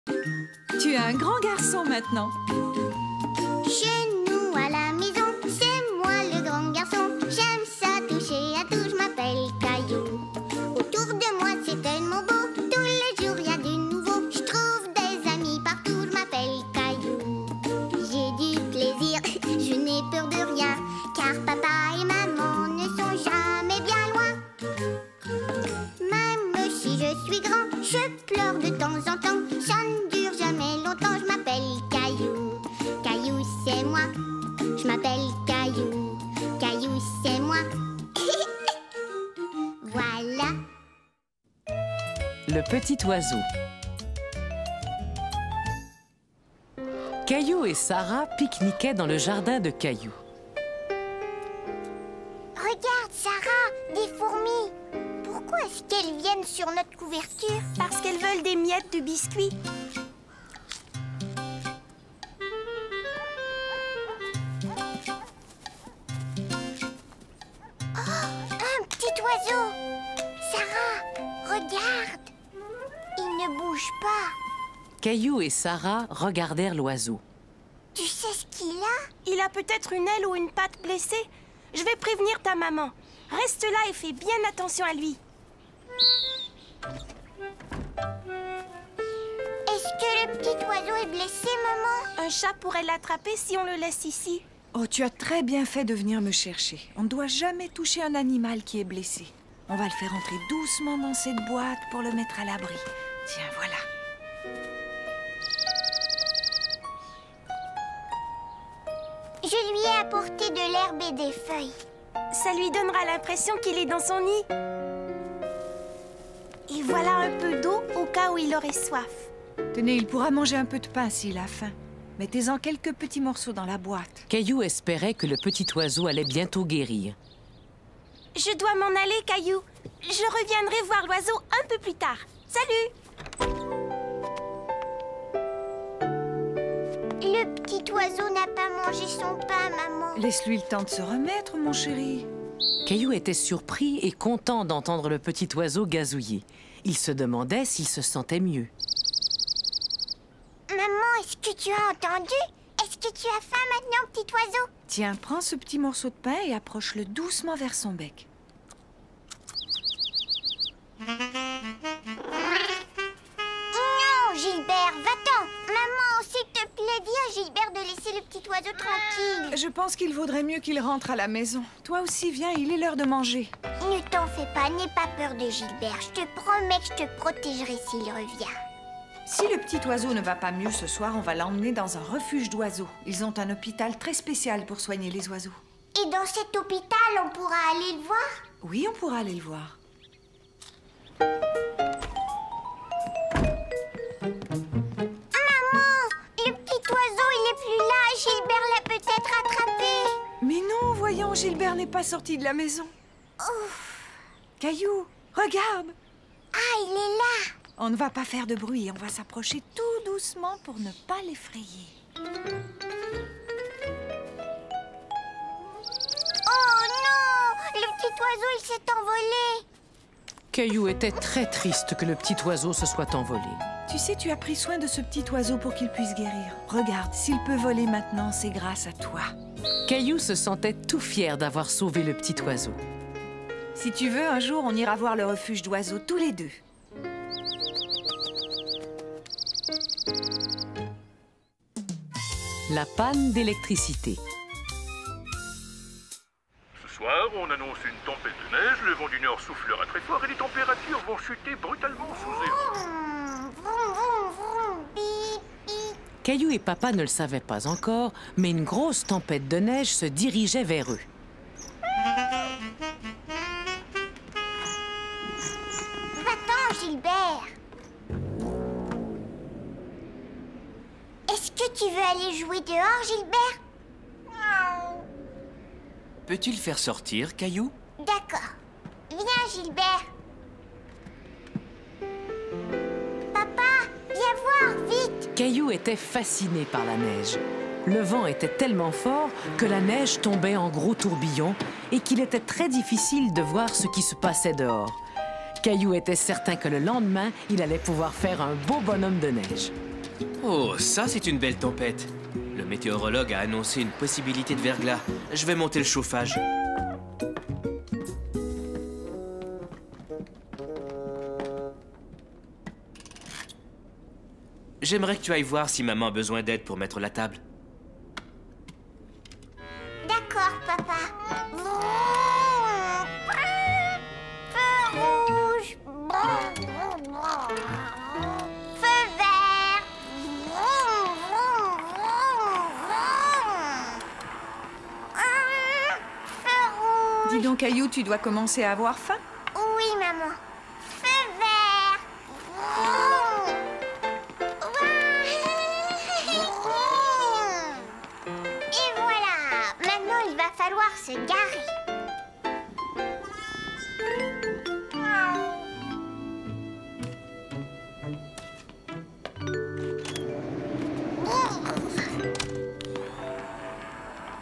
Tu es un grand garçon maintenant. Chez nous à la maison, c'est moi le grand garçon. J'aime ça toucher à tout, je m'appelle Caillou. Autour de moi c'est tellement beau, tous les jours il y a du nouveau. Je trouve des amis partout, je m'appelle Caillou. J'ai du plaisir, je n'ai peur de rien, car papa et maman ne sont jamais bien loin. Même si je suis grand, je pleure de temps en temps. Ça ne dure jamais longtemps, je m'appelle Caillou. Caillou c'est moi, je m'appelle Caillou. Caillou c'est moi. Voilà. Le petit oiseau. Caillou et Sarah pique-niquaient dans le jardin de Caillou. Regarde Sarah, des fourmis. Pourquoi est-ce qu'elles viennent sur notre couverture? Parce qu'elles veulent des miettes de biscuits. Un petit oiseau. Sarah, regarde. Il ne bouge pas. Caillou et Sarah regardèrent l'oiseau. Tu sais ce qu'il a? Il a peut-être une aile ou une patte blessée. Je vais prévenir ta maman. Reste là et fais bien attention à lui. Est-ce que le petit oiseau est blessé, maman? Un chat pourrait l'attraper si on le laisse ici. Oh, tu as très bien fait de venir me chercher. On ne doit jamais toucher un animal qui est blessé. On va le faire entrer doucement dans cette boîte pour le mettre à l'abri. Tiens, voilà. Je lui ai apporté de l'herbe et des feuilles. Ça lui donnera l'impression qu'il est dans son nid. Et voilà un peu d'eau au cas où il aurait soif. Tenez, il pourra manger un peu de pain s'il a faim. Mettez-en quelques petits morceaux dans la boîte. Caillou espérait que le petit oiseau allait bientôt guérir. Je dois m'en aller, Caillou. Je reviendrai voir l'oiseau un peu plus tard. Salut! Le petit oiseau n'a pas mangé son pain, maman. Laisse-lui le temps de se remettre, mon chéri. Caillou était surpris et content d'entendre le petit oiseau gazouiller. Il se demandait s'il se sentait mieux. Maman, est-ce que tu as entendu? Est-ce que tu as faim maintenant, petit oiseau? Tiens, prends ce petit morceau de pain et approche-le doucement vers son bec. Non, Gilbert, va-t'en. Maman, s'il te plaît, dis à Gilbert de laisser le petit oiseau tranquille. Je pense qu'il vaudrait mieux qu'il rentre à la maison. Toi aussi, viens, il est l'heure de manger. Ne t'en fais pas, n'aie pas peur de Gilbert. Je te promets que je te protégerai s'il revient. Si le petit oiseau ne va pas mieux ce soir, on va l'emmener dans un refuge d'oiseaux. Ils ont un hôpital très spécial pour soigner les oiseaux. Et dans cet hôpital, on pourra aller le voir? Oui, on pourra aller le voir. Maman, le petit oiseau, il est plus là. Gilbert l'a peut-être attrapé. Mais non, voyons, Gilbert n'est pas sorti de la maison. Ouf. Caillou, regarde! Ah, il est là. On ne va pas faire de bruit, on va s'approcher tout doucement pour ne pas l'effrayer. Oh non! Le petit oiseau, il s'est envolé. Caillou était très triste que le petit oiseau se soit envolé. Tu sais, tu as pris soin de ce petit oiseau pour qu'il puisse guérir. Regarde, s'il peut voler maintenant, c'est grâce à toi. Caillou se sentait tout fier d'avoir sauvé le petit oiseau. Si tu veux, un jour, on ira voir le refuge d'oiseaux tous les deux. La panne d'électricité. Ce soir, on annonce une tempête de neige, le vent du nord soufflera très fort et les températures vont chuter brutalement sous zéro. Vroom, vroom, vroom. Bip, bip. Caillou et Papa ne le savaient pas encore, mais une grosse tempête de neige se dirigeait vers eux. Va-t'en, Gilbert. Est-ce que tu veux aller jouer dehors, Gilbert? Miaou. Peux-tu le faire sortir, Caillou? D'accord. Viens, Gilbert. Papa, viens voir, vite. Caillou était fasciné par la neige. Le vent était tellement fort que la neige tombait en gros tourbillons et qu'il était très difficile de voir ce qui se passait dehors. Caillou était certain que le lendemain, il allait pouvoir faire un beau bonhomme de neige. Oh, ça c'est une belle tempête. Le météorologue a annoncé une possibilité de verglas. Je vais monter le chauffage. J'aimerais que tu ailles voir si maman a besoin d'aide pour mettre la table. D'accord, papa. Feu rouge. Feu vert. Feu rouge. Dis donc, Caillou, tu dois commencer à avoir faim. Oui, maman. Feu vert. Et voilà. Maintenant, il va falloir se garer.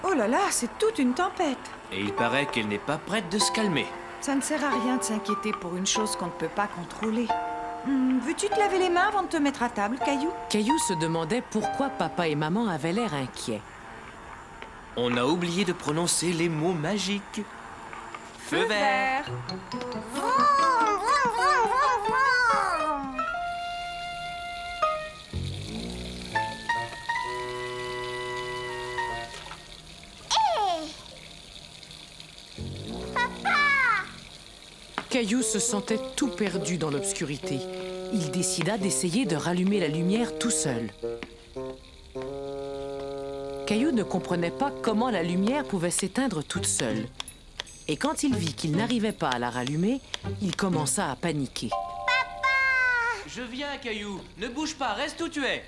Oh là là, c'est toute une tempête. Et il paraît qu'elle n'est pas prête de se calmer. Ça ne sert à rien de s'inquiéter pour une chose qu'on ne peut pas contrôler. Veux-tu te laver les mains avant de te mettre à table, Caillou? Caillou se demandait pourquoi papa et maman avaient l'air inquiets. On a oublié de prononcer les mots magiques. Feu vert. Vroom, vroom, vroom, vroom, vroom. Papa! Caillou se sentait tout perdu dans l'obscurité. Il décida d'essayer de rallumer la lumière tout seul. Caillou ne comprenait pas comment la lumière pouvait s'éteindre toute seule. Et quand il vit qu'il n'arrivait pas à la rallumer, il commença à paniquer. Je viens, Caillou. Ne bouge pas, reste où tu es.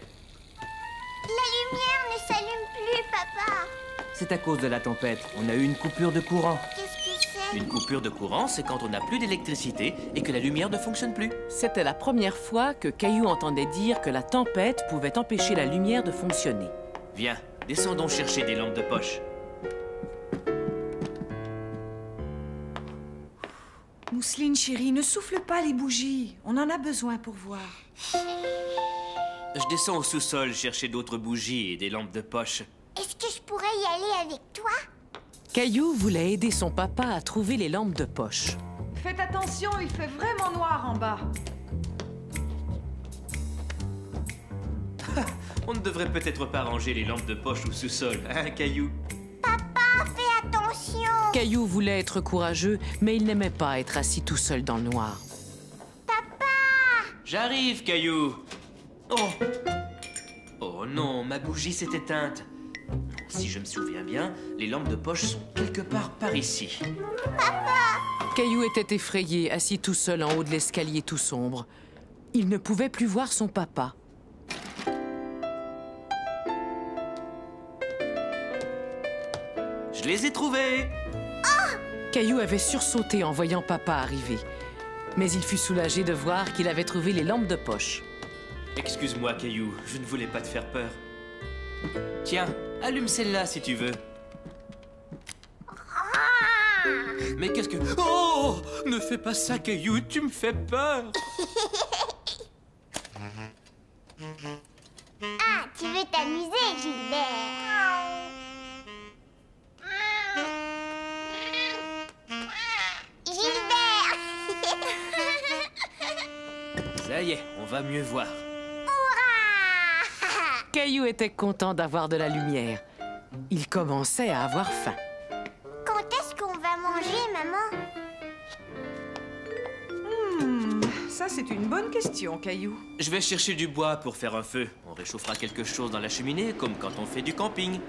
La lumière ne s'allume plus, papa. C'est à cause de la tempête. On a eu une coupure de courant. Qu'est-ce que c'est? Une coupure de courant, c'est quand on n'a plus d'électricité et que la lumière ne fonctionne plus. C'était la première fois que Caillou entendait dire que la tempête pouvait empêcher la lumière de fonctionner. Viens, descendons chercher des lampes de poche. Mousseline, chérie, ne souffle pas les bougies. On en a besoin pour voir. Je descends au sous-sol chercher d'autres bougies et des lampes de poche. Est-ce que je pourrais y aller avec toi? Caillou voulait aider son papa à trouver les lampes de poche. Faites attention, il fait vraiment noir en bas. On ne devrait peut-être pas ranger les lampes de poche au sous-sol, hein, Caillou? Papa, fais attention. Caillou voulait être courageux, mais il n'aimait pas être assis tout seul dans le noir. Papa! J'arrive, Caillou. Oh! Oh non, ma bougie s'est éteinte. Si je me souviens bien, les lampes de poche sont quelque part par ici. Caillou était effrayé, assis tout seul en haut de l'escalier tout sombre. Il ne pouvait plus voir son papa. Je les ai trouvés! Caillou avait sursauté en voyant papa arriver. Mais il fut soulagé de voir qu'il avait trouvé les lampes de poche. Excuse-moi, Caillou, je ne voulais pas te faire peur. Tiens, allume celle-là si tu veux. Mais qu'est-ce que... Oh! Ne fais pas ça, Caillou, tu me fais peur! Ah, tu veux t'amuser, Gilbert? Gilbert! Ça y est, on va mieux voir. Hurrah! Caillou était content d'avoir de la lumière. Il commençait à avoir faim. Quand est-ce qu'on va manger, maman? Ça, c'est une bonne question, Caillou. Je vais chercher du bois pour faire un feu. On réchauffera quelque chose dans la cheminée, comme quand on fait du camping.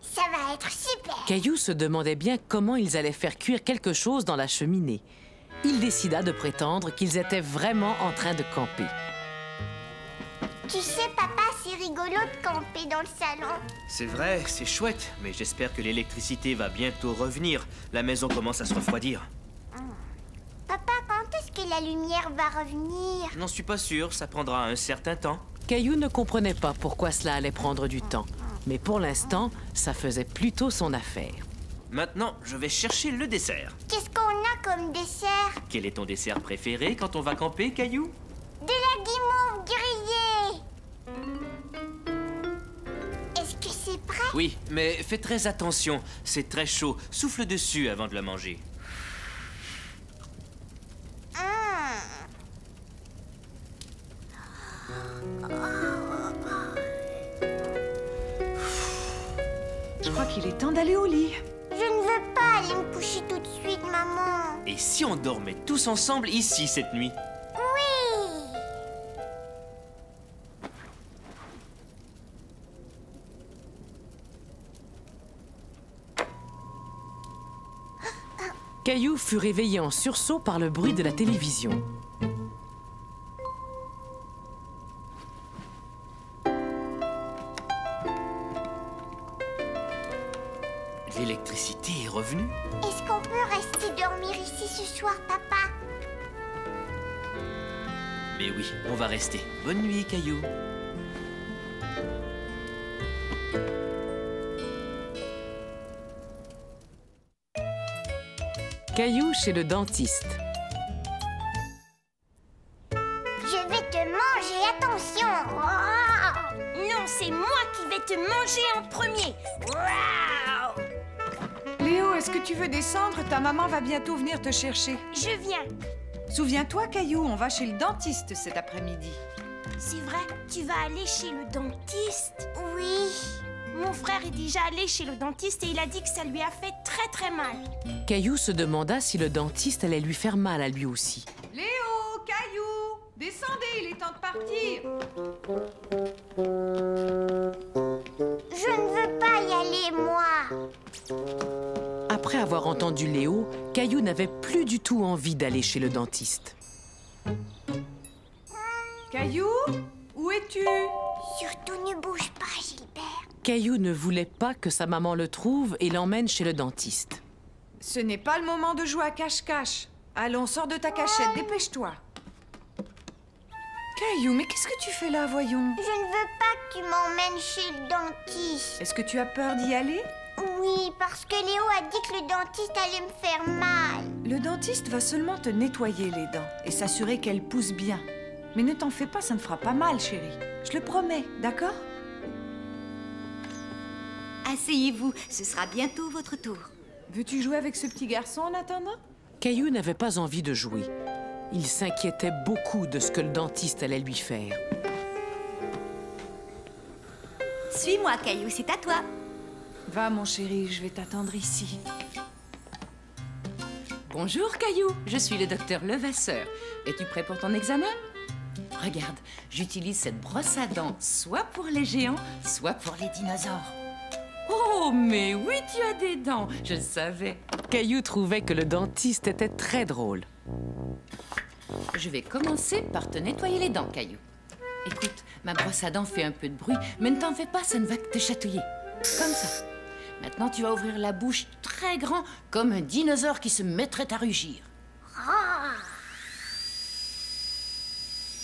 Ça va être super! Caillou se demandait bien comment ils allaient faire cuire quelque chose dans la cheminée. Il décida de prétendre qu'ils étaient vraiment en train de camper. Tu sais, papa, c'est rigolo de camper dans le salon. C'est vrai, c'est chouette, mais j'espère que l'électricité va bientôt revenir. La maison commence à se refroidir. Papa, quand est-ce que la lumière va revenir? Je n'en suis pas sûr, ça prendra un certain temps. Caillou ne comprenait pas pourquoi cela allait prendre du temps. Mais pour l'instant, ça faisait plutôt son affaire. Maintenant, je vais chercher le dessert. Qu'est-ce qu'on a comme dessert? Quel est ton dessert préféré quand on va camper, Caillou? De la guimauve grillée! vrai? Oui, mais fais très attention. C'est très chaud. Souffle dessus avant de le manger. Je crois qu'il est temps d'aller au lit. Je ne veux pas aller me coucher tout de suite, maman. Et si on dormait tous ensemble ici cette nuit? Oui. Caillou fut réveillé en sursaut par le bruit de la télévision. L'électricité est revenue? Est-ce qu'on peut rester dormir ici ce soir, papa? Mais oui, on va rester. Bonne nuit, Caillou. Caillou chez le dentiste. Je vais te manger, attention. Oh. Non, c'est moi qui vais te manger en premier. Waouh! Léo, est-ce que tu veux descendre? Ta maman va bientôt venir te chercher. Je viens. Souviens-toi, Caillou, on va chez le dentiste cet après-midi. C'est vrai, tu vas aller chez le dentiste? Oui. Mon frère est déjà allé chez le dentiste et il a dit que ça lui a fait très très mal. Caillou se demanda si le dentiste allait lui faire mal à lui aussi. Léo, Caillou, descendez, il est temps de partir. Je ne veux pas y aller, moi. Après avoir entendu Léo, Caillou n'avait plus du tout envie d'aller chez le dentiste. Caillou, où es-tu? Surtout ne bouge pas, Gilbert. Caillou ne voulait pas que sa maman le trouve et l'emmène chez le dentiste. Ce n'est pas le moment de jouer à cache-cache. Allons, sors de ta cachette, dépêche-toi. Caillou, mais qu'est-ce que tu fais là, voyons? Je ne veux pas que tu m'emmènes chez le dentiste. Est-ce que tu as peur d'y aller? Oui, parce que Léo a dit que le dentiste allait me faire mal. Le dentiste va seulement te nettoyer les dents et s'assurer qu'elles poussent bien. Mais ne t'en fais pas, ça ne fera pas mal, chérie. Je le promets, d'accord? Asseyez-vous, ce sera bientôt votre tour. Veux-tu jouer avec ce petit garçon en attendant? Caillou n'avait pas envie de jouer. Il s'inquiétait beaucoup de ce que le dentiste allait lui faire. Suis-moi, Caillou, c'est à toi. Va, mon chéri, je vais t'attendre ici. Bonjour, Caillou, je suis le docteur Levasseur. Es-tu prêt pour ton examen? Regarde, j'utilise cette brosse à dents soit pour les géants, soit pour les dinosaures. Oh, mais oui, tu as des dents, je le savais. Caillou trouvait que le dentiste était très drôle. Je vais commencer par te nettoyer les dents, Caillou. Écoute, ma brosse à dents fait un peu de bruit, mais ne t'en fais pas, ça ne va que te chatouiller. Comme ça. Maintenant, tu vas ouvrir la bouche très grand, comme un dinosaure qui se mettrait à rugir.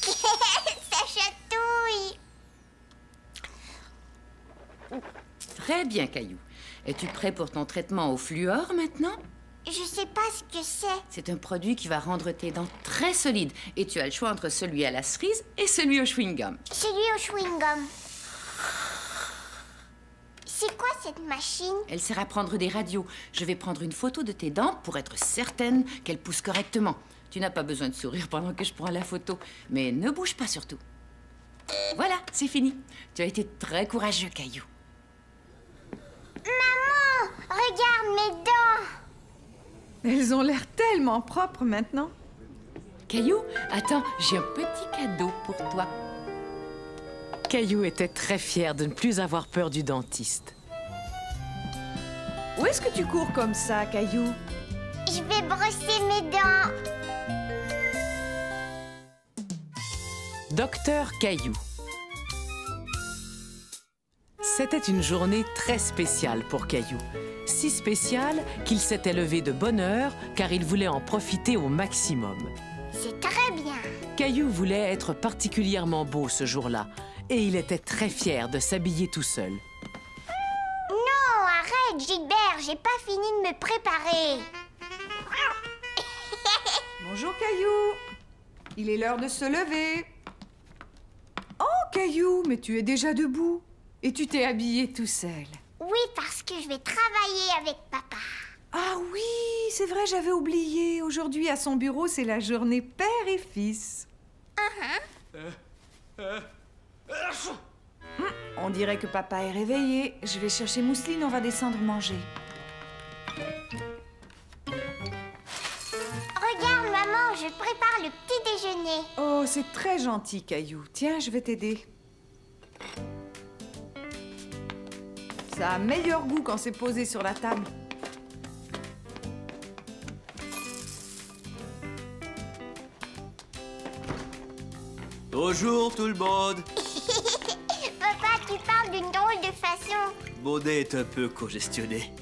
Ça chatouille. Très bien, Caillou. Es-tu prêt pour ton traitement au fluor maintenant? Je sais pas ce que c'est. C'est un produit qui va rendre tes dents très solides. Et tu as le choix entre celui à la cerise et celui au chewing-gum. Celui au chewing-gum. C'est quoi cette machine? Elle sert à prendre des radios. Je vais prendre une photo de tes dents pour être certaine qu'elles poussent correctement. Tu n'as pas besoin de sourire pendant que je prends la photo. Mais ne bouge pas surtout. Voilà, c'est fini. Tu as été très courageux, Caillou. Maman, regarde mes dents. Elles ont l'air tellement propres maintenant. Caillou, attends, j'ai un petit cadeau pour toi. Caillou était très fier de ne plus avoir peur du dentiste. Où est-ce que tu cours comme ça, Caillou? Je vais brosser mes dents. Docteur Caillou. C'était une journée très spéciale pour Caillou. Si spéciale qu'il s'était levé de bonne heure car il voulait en profiter au maximum. C'est très bien. Caillou voulait être particulièrement beau ce jour-là et il était très fier de s'habiller tout seul. Non, arrête, Gilbert, j'ai pas fini de me préparer. Bonjour, Caillou. Il est l'heure de se lever. Oh, Caillou, mais tu es déjà debout. Et tu t'es habillé tout seul. Oui, parce que je vais travailler avec papa. Ah oui, c'est vrai, j'avais oublié. Aujourd'hui, à son bureau, c'est la journée père et fils. On dirait que papa est réveillé. Je vais chercher Mousseline, on va descendre manger. Regarde, maman, je prépare le petit déjeuner. Oh, c'est très gentil, Caillou. Tiens, je vais t'aider. Ça a meilleur goût quand c'est posé sur la table. Bonjour tout le monde. Papa, tu parles d'une drôle de façon. Mon nez est un peu congestionné.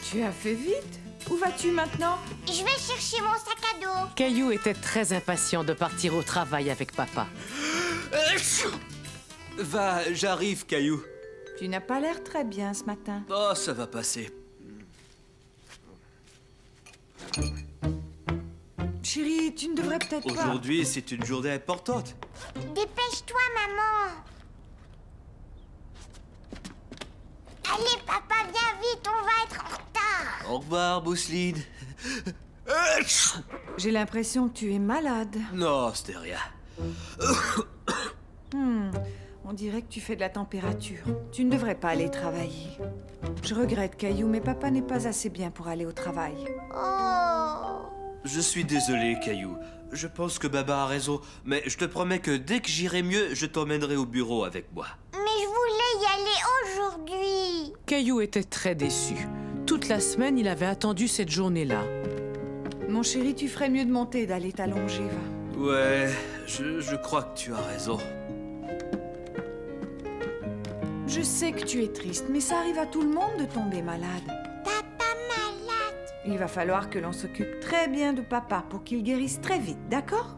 Tu as fait vite. Où vas-tu maintenant? Je vais chercher mon sac à dos. Caillou était très impatient de partir au travail avec papa. Va, j'arrive, Caillou. Tu n'as pas l'air très bien ce matin. Oh, ça va passer. Chérie, tu ne devrais peut-être pas... Aujourd'hui, c'est une journée importante. Dépêche-toi, maman. Allez, papa, viens vite, on va être en retard. Au revoir, Mousseline. J'ai l'impression que tu es malade. Non, c'était rien. On dirait que tu fais de la température. Tu ne devrais pas aller travailler. Je regrette, Caillou, mais papa n'est pas assez bien pour aller au travail. Oh. Je suis désolé, Caillou. Je pense que Baba a raison, mais je te promets que dès que j'irai mieux, je t'emmènerai au bureau avec moi. Mais je voulais y aller aujourd'hui. Caillou était très déçu. Toute la semaine, il avait attendu cette journée-là. Mon chéri, tu ferais mieux de monter et d'aller t'allonger, va. Ouais, je crois que tu as raison. Je sais que tu es triste, mais ça arrive à tout le monde de tomber malade. Papa malade. Il va falloir que l'on s'occupe très bien de papa pour qu'il guérisse très vite, d'accord?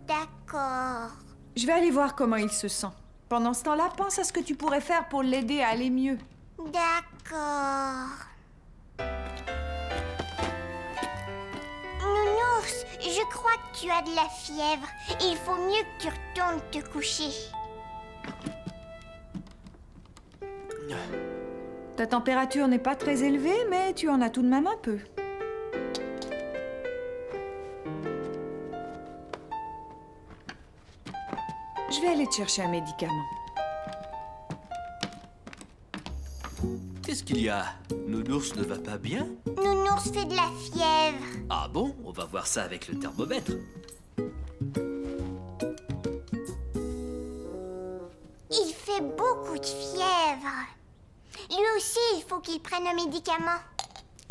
D'accord. Je vais aller voir comment il se sent. Pendant ce temps-là, pense à ce que tu pourrais faire pour l'aider à aller mieux. D'accord. Nounours, je crois que tu as de la fièvre. Il faut mieux que tu retournes te coucher. Ta température n'est pas très élevée, mais tu en as tout de même un peu. Je vais aller te chercher un médicament. Qu'est-ce qu'il y a? Nounours ne va pas bien? Nounours fait de la fièvre. Ah bon? On va voir ça avec le thermomètre. Il fait beaucoup de fièvre. Lui aussi, il faut qu'il prenne un médicament.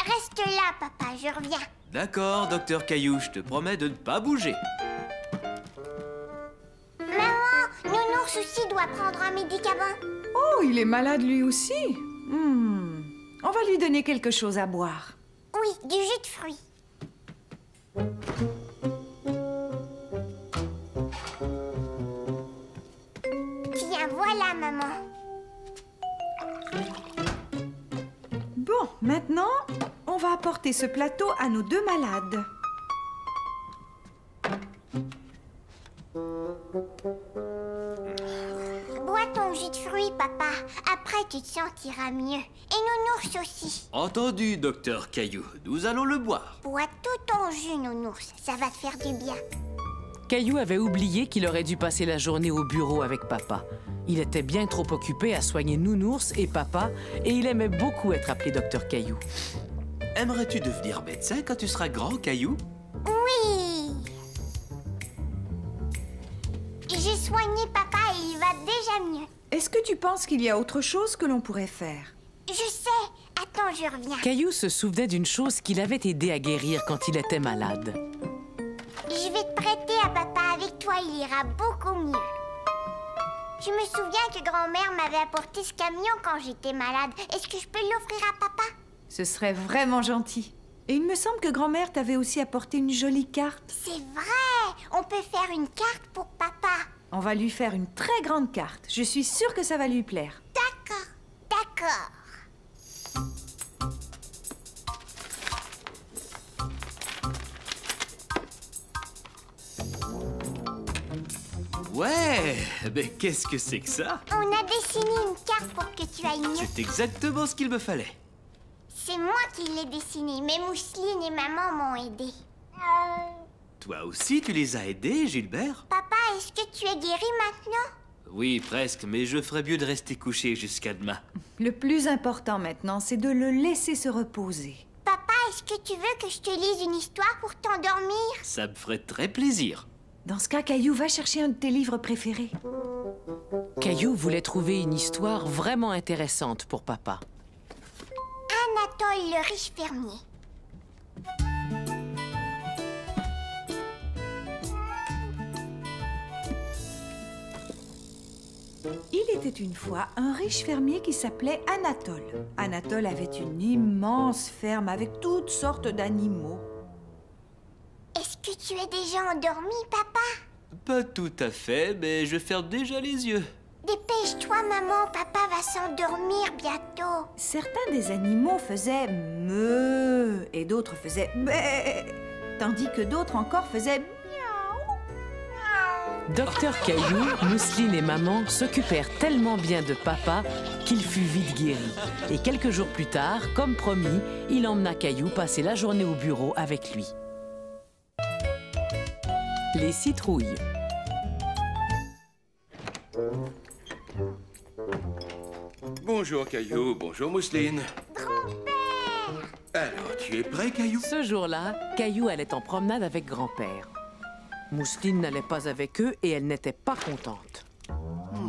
Reste là, papa, je reviens. D'accord, docteur Caillou, je te promets de ne pas bouger. Maman, Nounours aussi doit prendre un médicament. Oh, il est malade lui aussi. On va lui donner quelque chose à boire. Oui, du jus de fruits. Tiens, voilà, maman. Bon, maintenant, on va apporter ce plateau à nos deux malades. Bois ton jus de fruits, papa. Après, tu te sentiras mieux. Et Nounours aussi. Entendu, docteur Caillou. Nous allons le boire. Bois tout ton jus, Nounours. Ça va te faire du bien. Caillou avait oublié qu'il aurait dû passer la journée au bureau avec papa. Il était bien trop occupé à soigner Nounours et papa, et il aimait beaucoup être appelé docteur Caillou. Aimerais-tu devenir médecin quand tu seras grand, Caillou? Oui. J'ai soigné papa et il va déjà mieux. Est-ce que tu penses qu'il y a autre chose que l'on pourrait faire? Je sais. Attends, je reviens. Caillou se souvenait d'une chose qui l'avait aidé à guérir quand il était malade. Je vais te prêter à papa. Avec toi, il ira beaucoup mieux. Je me souviens que grand-mère m'avait apporté ce camion quand j'étais malade. Est-ce que je peux l'offrir à papa? Ce serait vraiment gentil. Et il me semble que grand-mère t'avait aussi apporté une jolie carte. C'est vrai. On peut faire une carte pour papa. On va lui faire une très grande carte. Je suis sûre que ça va lui plaire. D'accord. D'accord. Ouais, mais qu'est-ce que c'est que ça? On a dessiné une carte pour que tu ailles mieux. C'est exactement ce qu'il me fallait. C'est moi qui l'ai dessiné, mais Mousseline et maman m'ont aidé. Toi aussi, tu les as aidés, Gilbert? Papa, est-ce que tu es guéri maintenant? Oui, presque, mais je ferais mieux de rester couché jusqu'à demain. Le plus important maintenant, c'est de le laisser se reposer. Papa, est-ce que tu veux que je te lise une histoire pour t'endormir? Ça me ferait très plaisir. Dans ce cas, Caillou, va chercher un de tes livres préférés. Caillou voulait trouver une histoire vraiment intéressante pour papa. Anatole, le riche fermier. Il était une fois un riche fermier qui s'appelait Anatole. Anatole avait une immense ferme avec toutes sortes d'animaux. Est-ce que tu es déjà endormi, papa? Pas tout à fait, mais je ferme déjà les yeux. Dépêche-toi, maman, papa va s'endormir bientôt. Certains des animaux faisaient meuh et d'autres faisaient bé, tandis que d'autres encore faisaient miaou. Docteur Caillou, Mousseline et maman s'occupèrent tellement bien de papa qu'il fut vite guéri. Et quelques jours plus tard, comme promis, il emmena Caillou passer la journée au bureau avec lui. Les citrouilles. Bonjour Caillou, bonjour Mousseline. Grand-père! Alors, tu es prêt Caillou? Ce jour-là, Caillou allait en promenade avec grand-père. Mousseline n'allait pas avec eux et elle n'était pas contente. Maman,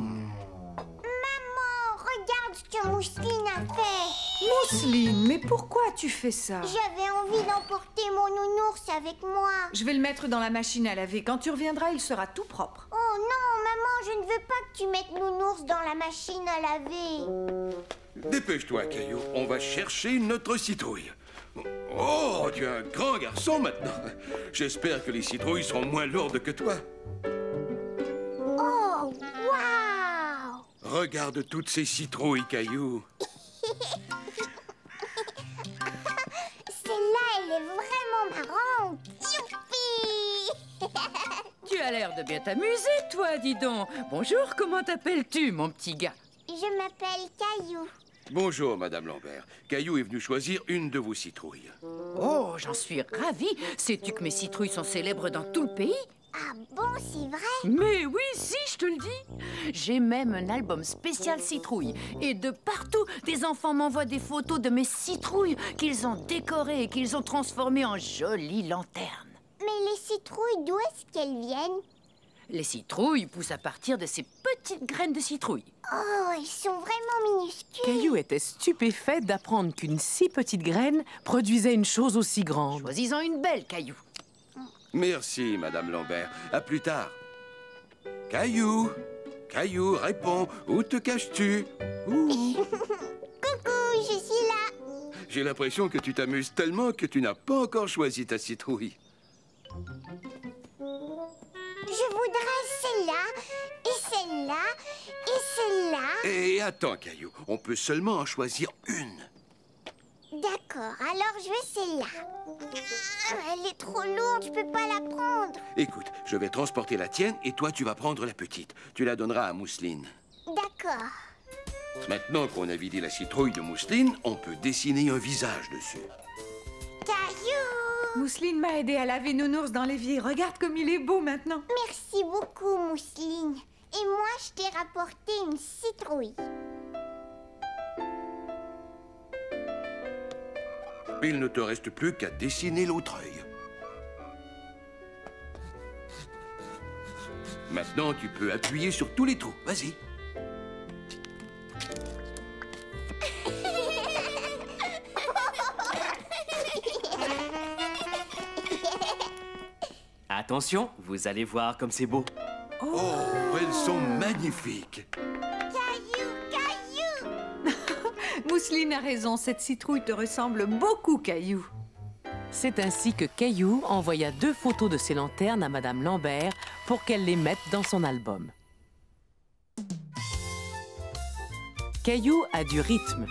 regarde ce que Mousseline a fait. Mousseline, mais pourquoi tu fais ça? J'avais envie d'emporter mon nounours avec moi. Je vais le mettre dans la machine à laver. Quand tu reviendras, il sera tout propre. Oh non, maman, je ne veux pas que tu mettes nounours dans la machine à laver. Dépêche-toi Caillou, on va chercher notre citrouille. Oh, tu es un grand garçon maintenant. J'espère que les citrouilles seront moins lourdes que toi. Oh, waouh! Regarde toutes ces citrouilles, Caillou. Celle-là, elle est vraiment marrante. Youpi! Tu as l'air de bien t'amuser, toi, dis donc. Bonjour, comment t'appelles-tu, mon petit gars? Je m'appelle Caillou. Bonjour, Madame Lambert. Caillou est venu choisir une de vos citrouilles. Oh, j'en suis ravie. Sais-tu que mes citrouilles sont célèbres dans tout le pays? Ah bon, c'est vrai? Mais oui, si, je te le dis. J'ai même un album spécial citrouille. Et de partout, des enfants m'envoient des photos de mes citrouilles qu'ils ont décorées et qu'ils ont transformées en jolies lanternes. Mais les citrouilles, d'où est-ce qu'elles viennent? Les citrouilles poussent à partir de ces petites graines de citrouille. Oh, elles sont vraiment minuscules. Caillou était stupéfait d'apprendre qu'une si petite graine produisait une chose aussi grande. Choisis-en une belle, Caillou. Merci, Madame Lambert. À plus tard. Caillou, Caillou, réponds. Où te caches-tu? Coucou, je suis là. J'ai l'impression que tu t'amuses tellement que tu n'as pas encore choisi ta citrouille. Je voudrais celle-là, et celle-là, et celle-là. Et attends, Caillou, on peut seulement en choisir une. D'accord, alors je veux celle-là. Elle est trop lourde, je peux pas la prendre. Écoute, je vais transporter la tienne et toi, tu vas prendre la petite. Tu la donneras à Mousseline. D'accord. Maintenant qu'on a vidé la citrouille de Mousseline, on peut dessiner un visage dessus. Caillou! Mousseline m'a aidé à laver Nounours dans l'évier. Regarde comme il est beau maintenant. Merci beaucoup, Mousseline. Et moi, je t'ai rapporté une citrouille. Il ne te reste plus qu'à dessiner l'autre œil. Maintenant, tu peux appuyer sur tous les trous. Vas-y. Attention, vous allez voir comme c'est beau. Oh, elles sont magnifiques. Caillou, Caillou! Mousseline a raison, cette citrouille te ressemble beaucoup, Caillou. C'est ainsi que Caillou envoya 2 photos de ses lanternes à Madame Lambert pour qu'elle les mette dans son album. Caillou a du rythme.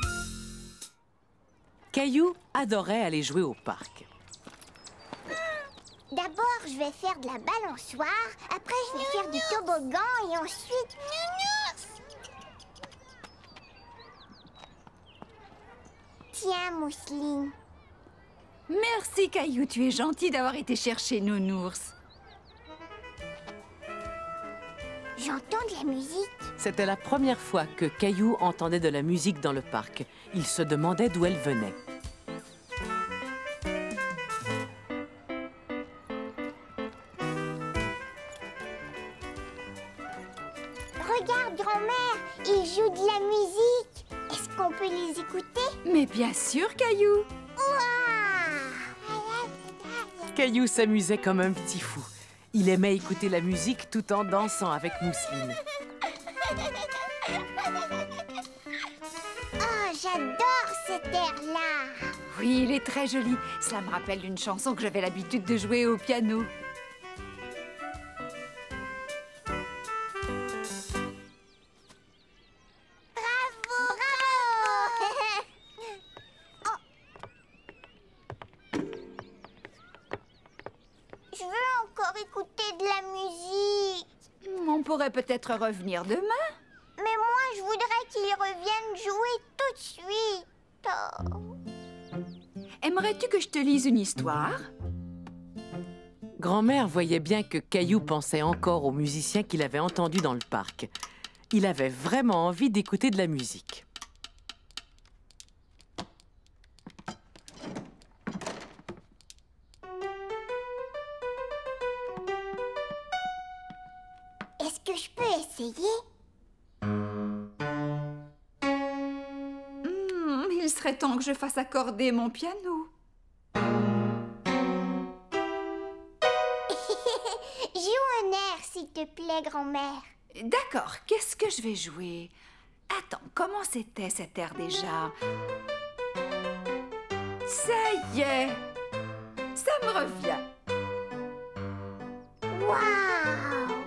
« Caillou » adorait aller jouer au parc. D'abord, je vais faire de la balançoire. Après, je vais faire du toboggan et ensuite... Tiens, Mousseline. Merci, Caillou. Tu es gentil d'avoir été chercher Nounours. J'entends de la musique. C'était la première fois que Caillou entendait de la musique dans le parc. Il se demandait d'où elle venait. Regarde, grand-mère, ils jouent de la musique. Est-ce qu'on peut les écouter? Mais bien sûr, Caillou. Caillou s'amusait comme un petit fou. Il aimait écouter la musique tout en dansant avec Mousseline. Oh, j'adore cet air-là. Oui, il est très joli. Cela me rappelle une chanson que j'avais l'habitude de jouer au piano. Je veux encore écouter de la musique. On pourrait peut-être revenir demain. Mais moi, je voudrais qu'ils reviennent jouer tout de suite. Oh. Aimerais-tu que je te lise une histoire? Grand-mère voyait bien que Caillou pensait encore aux musiciens qu'il avait entendus dans le parc. Il avait vraiment envie d'écouter de la musique. Est-ce que je peux essayer? Il serait temps que je fasse accorder mon piano. Joue un air, s'il te plaît, grand-mère. D'accord, qu'est-ce que je vais jouer? Attends, comment c'était cet air déjà? Ça y est! Ça me revient. Waouh!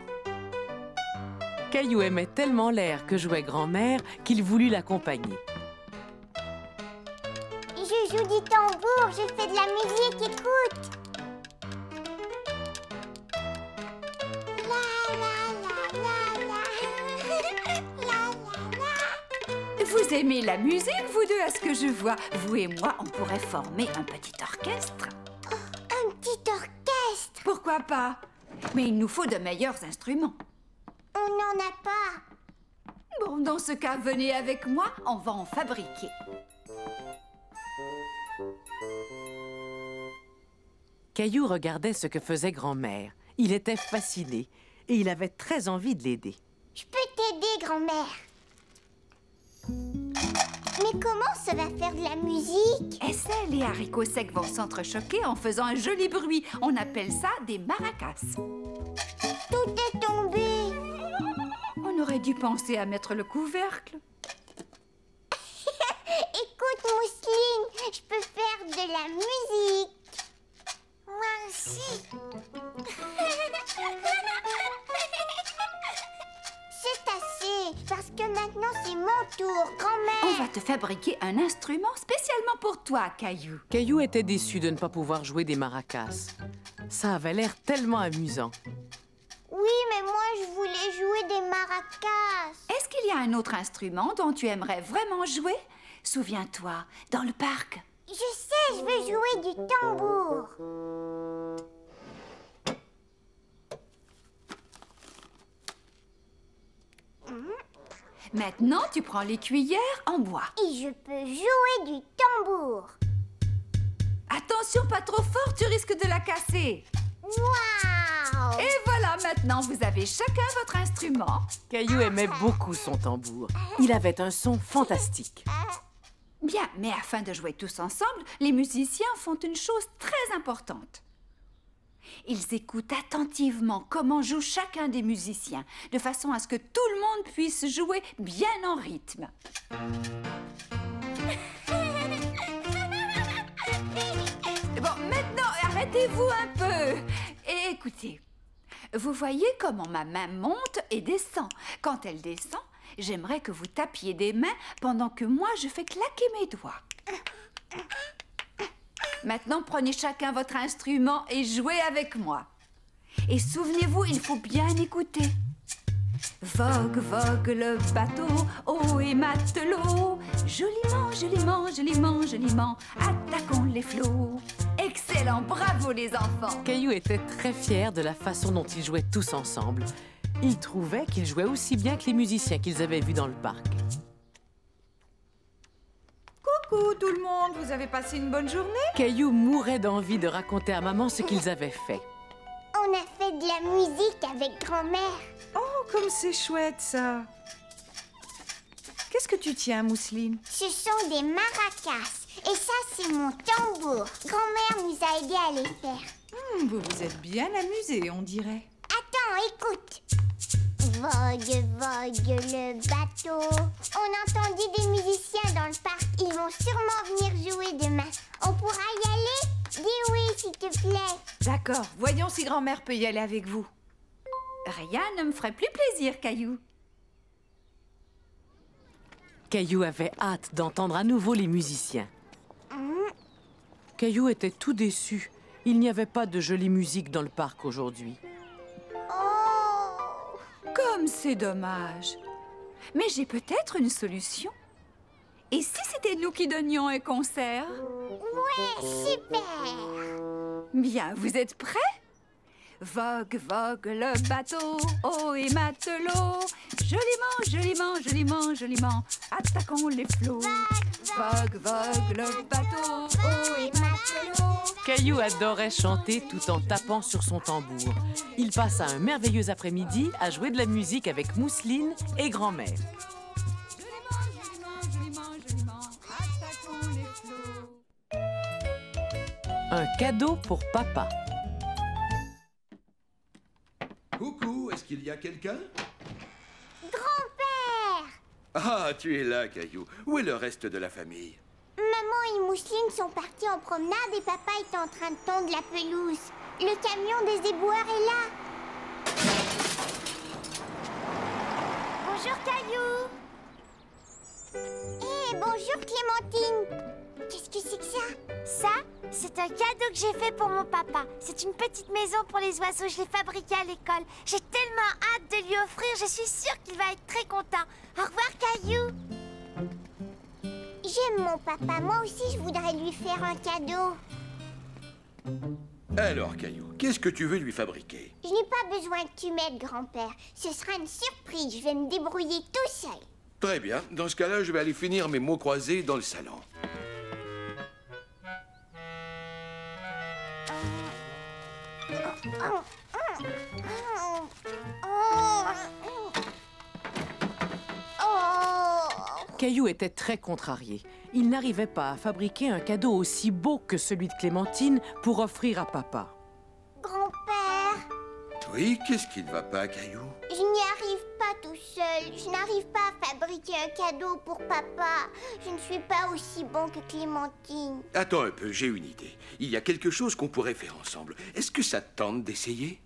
Caillou aimait tellement l'air que jouait grand-mère qu'il voulut l'accompagner. Je joue du tambour, je fais de la musique, écoute. La la la la la. La la la. Vous aimez la musique, vous deux, à ce que je vois? Vous et moi, on pourrait former un petit orchestre. Un petit orchestre. Pourquoi pas? Mais il nous faut de meilleurs instruments. On n'en a pas. Bon, dans ce cas, venez avec moi, on va en fabriquer. Caillou regardait ce que faisait grand-mère. Il était fasciné et il avait très envie de l'aider. Je peux t'aider, grand-mère. Mais comment ça va faire de la musique? Essaie, les haricots secs vont s'entrechoquer en faisant un joli bruit. On appelle ça des maracas. Tout est tombé. On aurait dû penser à mettre le couvercle. Écoute, Mousseline, je peux faire de la musique. Moi aussi. C'est assez, parce que maintenant c'est mon tour, grand-mère. On va te fabriquer un instrument spécialement pour toi, Caillou. Caillou était déçu de ne pas pouvoir jouer des maracas. Ça avait l'air tellement amusant. Oui, mais moi je voulais jouer des maracas. Est-ce qu'il y a un autre instrument dont tu aimerais vraiment jouer? Souviens-toi, dans le parc. Je sais, je veux jouer du tambour. Maintenant, tu prends les cuillères en bois. Et je peux jouer du tambour. Attention, pas trop fort, tu risques de la casser. Waouh! Et voilà, maintenant, vous avez chacun votre instrument. Caillou aimait beaucoup son tambour. Il avait un son fantastique. Bien, mais afin de jouer tous ensemble, les musiciens font une chose très importante. Ils écoutent attentivement comment joue chacun des musiciens, de façon à ce que tout le monde puisse jouer bien en rythme. Bon, maintenant, arrêtez-vous un peu et écoutez. Vous voyez comment ma main monte et descend. Quand elle descend, j'aimerais que vous tapiez des mains pendant que moi, je fais claquer mes doigts. Maintenant, prenez chacun votre instrument et jouez avec moi. Et souvenez-vous, il faut bien écouter. Vogue, vogue le bateau, eau et matelot. Joliment, joliment, joliment, joliment, attaquons les flots. Excellent, bravo les enfants. Caillou était très fier de la façon dont ils jouaient tous ensemble. Il trouvait qu'ils jouaient aussi bien que les musiciens qu'ils avaient vus dans le parc. Coucou tout le monde, vous avez passé une bonne journée? Caillou mourait d'envie de raconter à maman ce qu'ils avaient fait. On a fait de la musique avec grand-mère. Oh, comme c'est chouette ça! Qu'est-ce que tu tiens, Mousseline? Ce sont des maracas. Et ça, c'est mon tambour. Grand-mère nous a aidés à les faire. Vous vous êtes bien amusés, on dirait. Attends, écoute. Vogue, vogue le bateau. On entendit des musiciens dans le parc. Ils vont sûrement venir jouer demain. On pourra y aller? Dis oui, s'il te plaît. D'accord, voyons si grand-mère peut y aller avec vous. Rien ne me ferait plus plaisir, Caillou. Caillou avait hâte d'entendre à nouveau les musiciens. Caillou était tout déçu. Il n'y avait pas de jolie musique dans le parc aujourd'hui. Oh! Comme c'est dommage. Mais j'ai peut-être une solution. Et si c'était nous qui donnions un concert? Ouais, super! Bien, vous êtes prêts? Vogue, vogue le bateau, eau et matelot. Joliment, joliment, joliment, joliment, attaquons les flots. Vogue, vogue le bateau, eau et matelot. Caillou adorait chanter tout en tapant sur son tambour. Il passa un merveilleux après-midi à jouer de la musique avec Mousseline et grand-mère. Joliment, joliment, joliment, attaquons les flots. Un cadeau pour papa. Coucou, est-ce qu'il y a quelqu'un? Grand-père! Ah, tu es là, Caillou. Où est le reste de la famille? Maman et Mousseline sont partis en promenade et papa est en train de tondre la pelouse. Le camion des éboueurs est là. Bonjour, Caillou. Hé, bonjour, Clémentine. Qu'est-ce que c'est que ça? Ça, c'est un cadeau que j'ai fait pour mon papa. C'est une petite maison pour les oiseaux. Je l'ai fabriquée à l'école. J'ai tellement hâte de lui offrir. Je suis sûre qu'il va être très content. Au revoir, Caillou. J'aime mon papa. Moi aussi, je voudrais lui faire un cadeau. Alors, Caillou, qu'est-ce que tu veux lui fabriquer? Je n'ai pas besoin que tu m'aides, grand-père. Ce sera une surprise. Je vais me débrouiller tout seul. Très bien. Dans ce cas-là, je vais aller finir mes mots croisés dans le salon. Caillou était très contrarié. Il n'arrivait pas à fabriquer un cadeau aussi beau que celui de Clémentine pour offrir à papa. Grand-père, Oui, qu'est-ce qui ne va pas, Caillou? je n'y arrive pas tout seul. Je n'arrive pas à fabriquer un cadeau pour papa. Je ne suis pas aussi bon que Clémentine. Attends un peu, j'ai une idée. Il y a quelque chose qu'on pourrait faire ensemble. Est-ce que ça te tente d'essayer?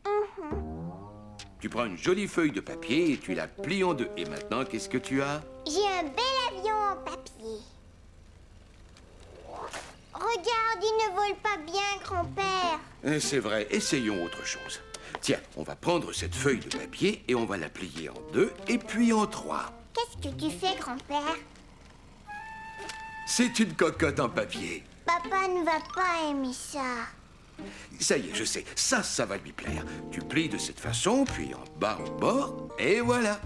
Tu prends une jolie feuille de papier et tu la plies en deux. Et maintenant, qu'est-ce que tu as? J'ai un bel avion en papier. Regarde, il ne vole pas bien, grand-père. C'est vrai, essayons autre chose. Tiens, on va prendre cette feuille de papier et on va la plier en deux et puis en trois. Qu'est-ce que tu fais, grand-père? C'est une cocotte en papier. Papa ne va pas aimer ça. Ça y est, je sais, ça va lui plaire. Tu plies de cette façon, puis en bas, en bord, et voilà.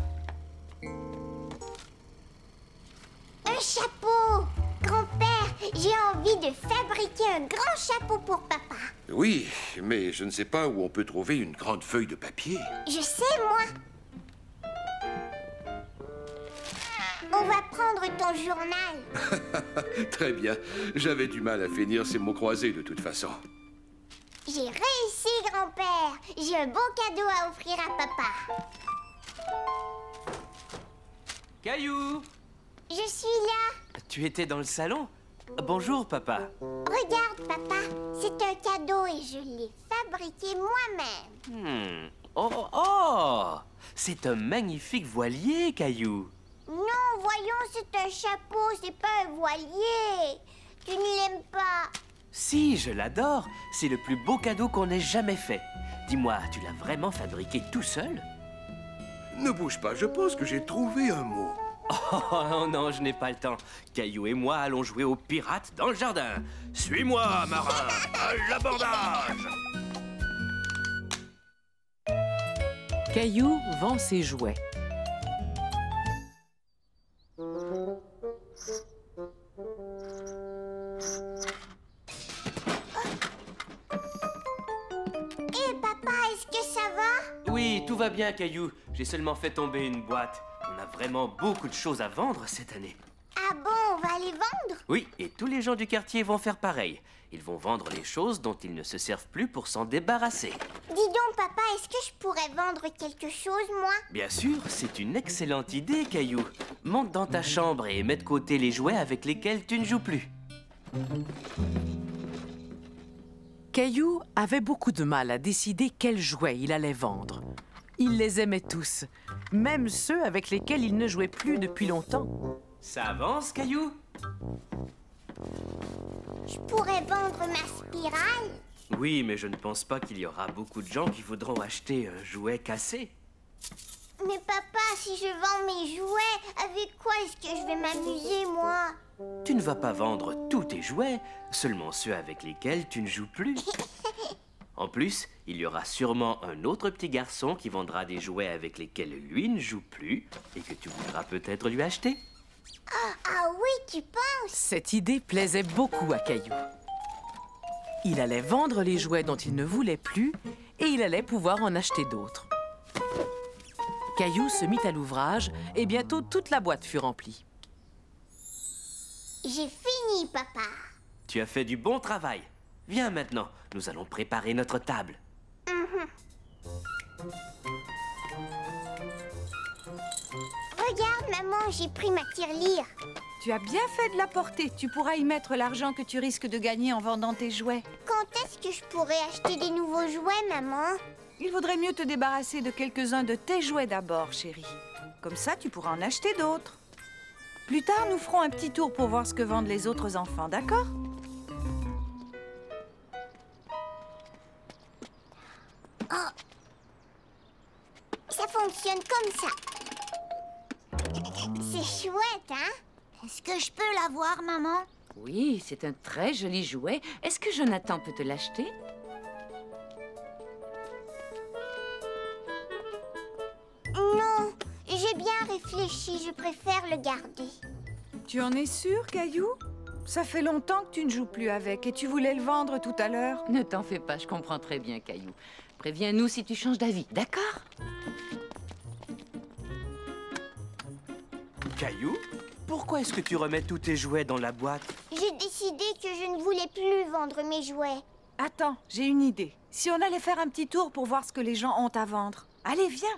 Un chapeau! Grand-père, j'ai envie de fabriquer un grand chapeau pour papa. Oui, mais je ne sais pas où on peut trouver une grande feuille de papier. Je sais, moi. On va prendre ton journal. Très bien, j'avais du mal à finir ces mots croisés de toute façon. J'ai réussi, grand-père. J'ai un beau cadeau à offrir à papa. Caillou, Je suis là. tu étais dans le salon? Bonjour, papa. Regarde, papa. C'est un cadeau et je l'ai fabriqué moi-même. Oh, c'est un magnifique voilier, Caillou. Non, voyons, c'est un chapeau, c'est pas un voilier. Tu ne l'aimes pas. Si, je l'adore. C'est le plus beau cadeau qu'on ait jamais fait. Dis-moi, tu l'as vraiment fabriqué tout seul? Ne bouge pas, je pense que j'ai trouvé un mot. Oh non, je n'ai pas le temps. Caillou et moi allons jouer aux pirates dans le jardin. Suis-moi, marin, à l'abordage! Caillou vend ses jouets. Hé, papa, est-ce que ça va? Oui, tout va bien, Caillou. J'ai seulement fait tomber une boîte. On a vraiment beaucoup de choses à vendre cette année. Ah bon, on va les vendre? Oui, et tous les gens du quartier vont faire pareil. Ils vont vendre les choses dont ils ne se servent plus pour s'en débarrasser. Dis donc, papa, est-ce que je pourrais vendre quelque chose, moi? Bien sûr, c'est une excellente idée, Caillou. Monte dans ta chambre et mets de côté les jouets avec lesquels tu ne joues plus. Caillou avait beaucoup de mal à décider quels jouets il allait vendre. Il les aimait tous, même ceux avec lesquels il ne jouait plus depuis longtemps. Ça avance, Caillou? Je pourrais vendre ma spirale? Oui, mais je ne pense pas qu'il y aura beaucoup de gens qui voudront acheter un jouet cassé. Mais papa, si je vends mes jouets, avec quoi est-ce que je vais m'amuser, moi? Tu ne vas pas vendre tous tes jouets, seulement ceux avec lesquels tu ne joues plus. En plus, il y aura sûrement un autre petit garçon qui vendra des jouets avec lesquels lui ne joue plus et que tu voudras peut-être lui acheter. Ah oui, tu penses? Cette idée plaisait beaucoup à Caillou. Il allait vendre les jouets dont il ne voulait plus et il allait pouvoir en acheter d'autres. Caillou se mit à l'ouvrage et bientôt toute la boîte fut remplie. J'ai fini, papa. Tu as fait du bon travail. Viens maintenant, nous allons préparer notre table. Regarde, maman, j'ai pris ma tirelire. Tu as bien fait de la porter. Tu pourras y mettre l'argent que tu risques de gagner en vendant tes jouets. Quand est-ce que je pourrais acheter des nouveaux jouets, maman? Il vaudrait mieux te débarrasser de quelques-uns de tes jouets d'abord, chérie. Comme ça, tu pourras en acheter d'autres. Plus tard, nous ferons un petit tour pour voir ce que vendent les autres enfants, d'accord? Oh. Ça fonctionne comme ça. C'est chouette, hein? Est-ce que je peux l'avoir, maman? Oui, c'est un très joli jouet. Est-ce que Jonathan peut te l'acheter? Non, j'ai bien réfléchi. Je préfère le garder. Tu en es sûr, Caillou? Ça fait longtemps que tu ne joues plus avec et tu voulais le vendre tout à l'heure. Ne t'en fais pas, je comprends très bien, Caillou. Préviens-nous si tu changes d'avis, d'accord? Caillou, pourquoi est-ce que tu remets tous tes jouets dans la boîte? J'ai décidé que je ne voulais plus vendre mes jouets. Attends, j'ai une idée. Si on allait faire un petit tour pour voir ce que les gens ont à vendre. Allez, viens.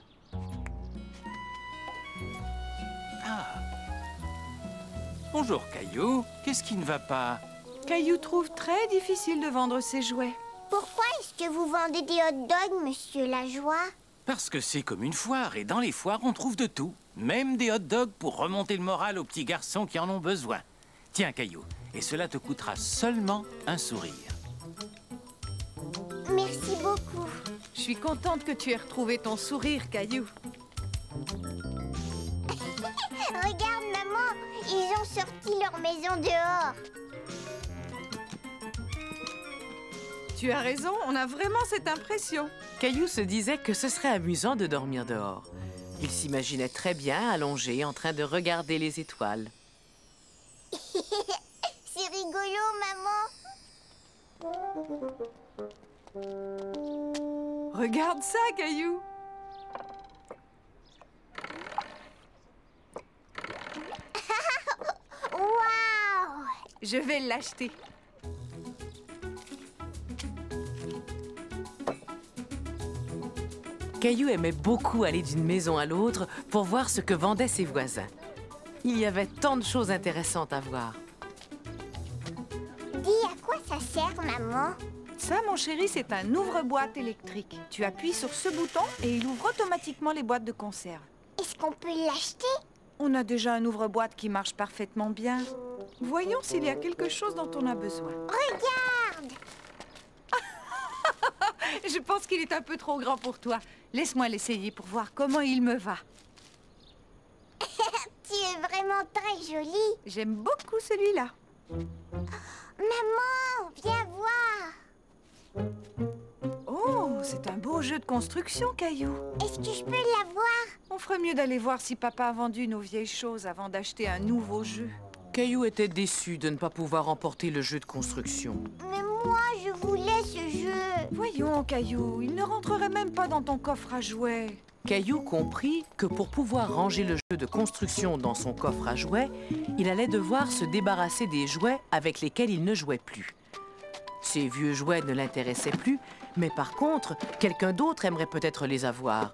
Bonjour, Caillou. Qu'est-ce qui ne va pas? Caillou trouve très difficile de vendre ses jouets. Pourquoi est-ce que vous vendez des hot dogs, monsieur Lajoie? Parce que c'est comme une foire, et dans les foires, on trouve de tout. Même des hot dogs pour remonter le moral aux petits garçons qui en ont besoin. Tiens, Caillou, et cela te coûtera seulement un sourire. Merci beaucoup. Je suis contente que tu aies retrouvé ton sourire, Caillou. Regarde, maman, ils ont sorti leur maison dehors. Tu as raison, on a vraiment cette impression. Caillou se disait que ce serait amusant de dormir dehors. Il s'imaginait très bien allongé en train de regarder les étoiles. C'est rigolo, maman. Regarde ça, Caillou. Waouh! Je vais l'acheter. Caillou aimait beaucoup aller d'une maison à l'autre pour voir ce que vendaient ses voisins. Il y avait tant de choses intéressantes à voir. Dis, à quoi ça sert, maman? Ça, mon chéri, c'est un ouvre-boîte électrique. Tu appuies sur ce bouton et il ouvre automatiquement les boîtes de conserve. Est-ce qu'on peut l'acheter? On a déjà un ouvre-boîte qui marche parfaitement bien. Voyons s'il y a quelque chose dont on a besoin. Regarde! Je pense qu'il est un peu trop grand pour toi. Laisse-moi l'essayer pour voir comment il me va. Tu es vraiment très jolie. J'aime beaucoup celui-là. Maman, viens voir. Oh, c'est un beau jeu de construction, Caillou. Est-ce que je peux l'avoir? On ferait mieux d'aller voir si papa a vendu nos vieilles choses avant d'acheter un nouveau jeu. Caillou était déçu de ne pas pouvoir emporter le jeu de construction. Mais moi, je voulais ce jeu. Voyons, Caillou, il ne rentrerait même pas dans ton coffre à jouets. Caillou comprit que pour pouvoir ranger le jeu de construction dans son coffre à jouets, il allait devoir se débarrasser des jouets avec lesquels il ne jouait plus. Ces vieux jouets ne l'intéressaient plus, mais par contre, quelqu'un d'autre aimerait peut-être les avoir.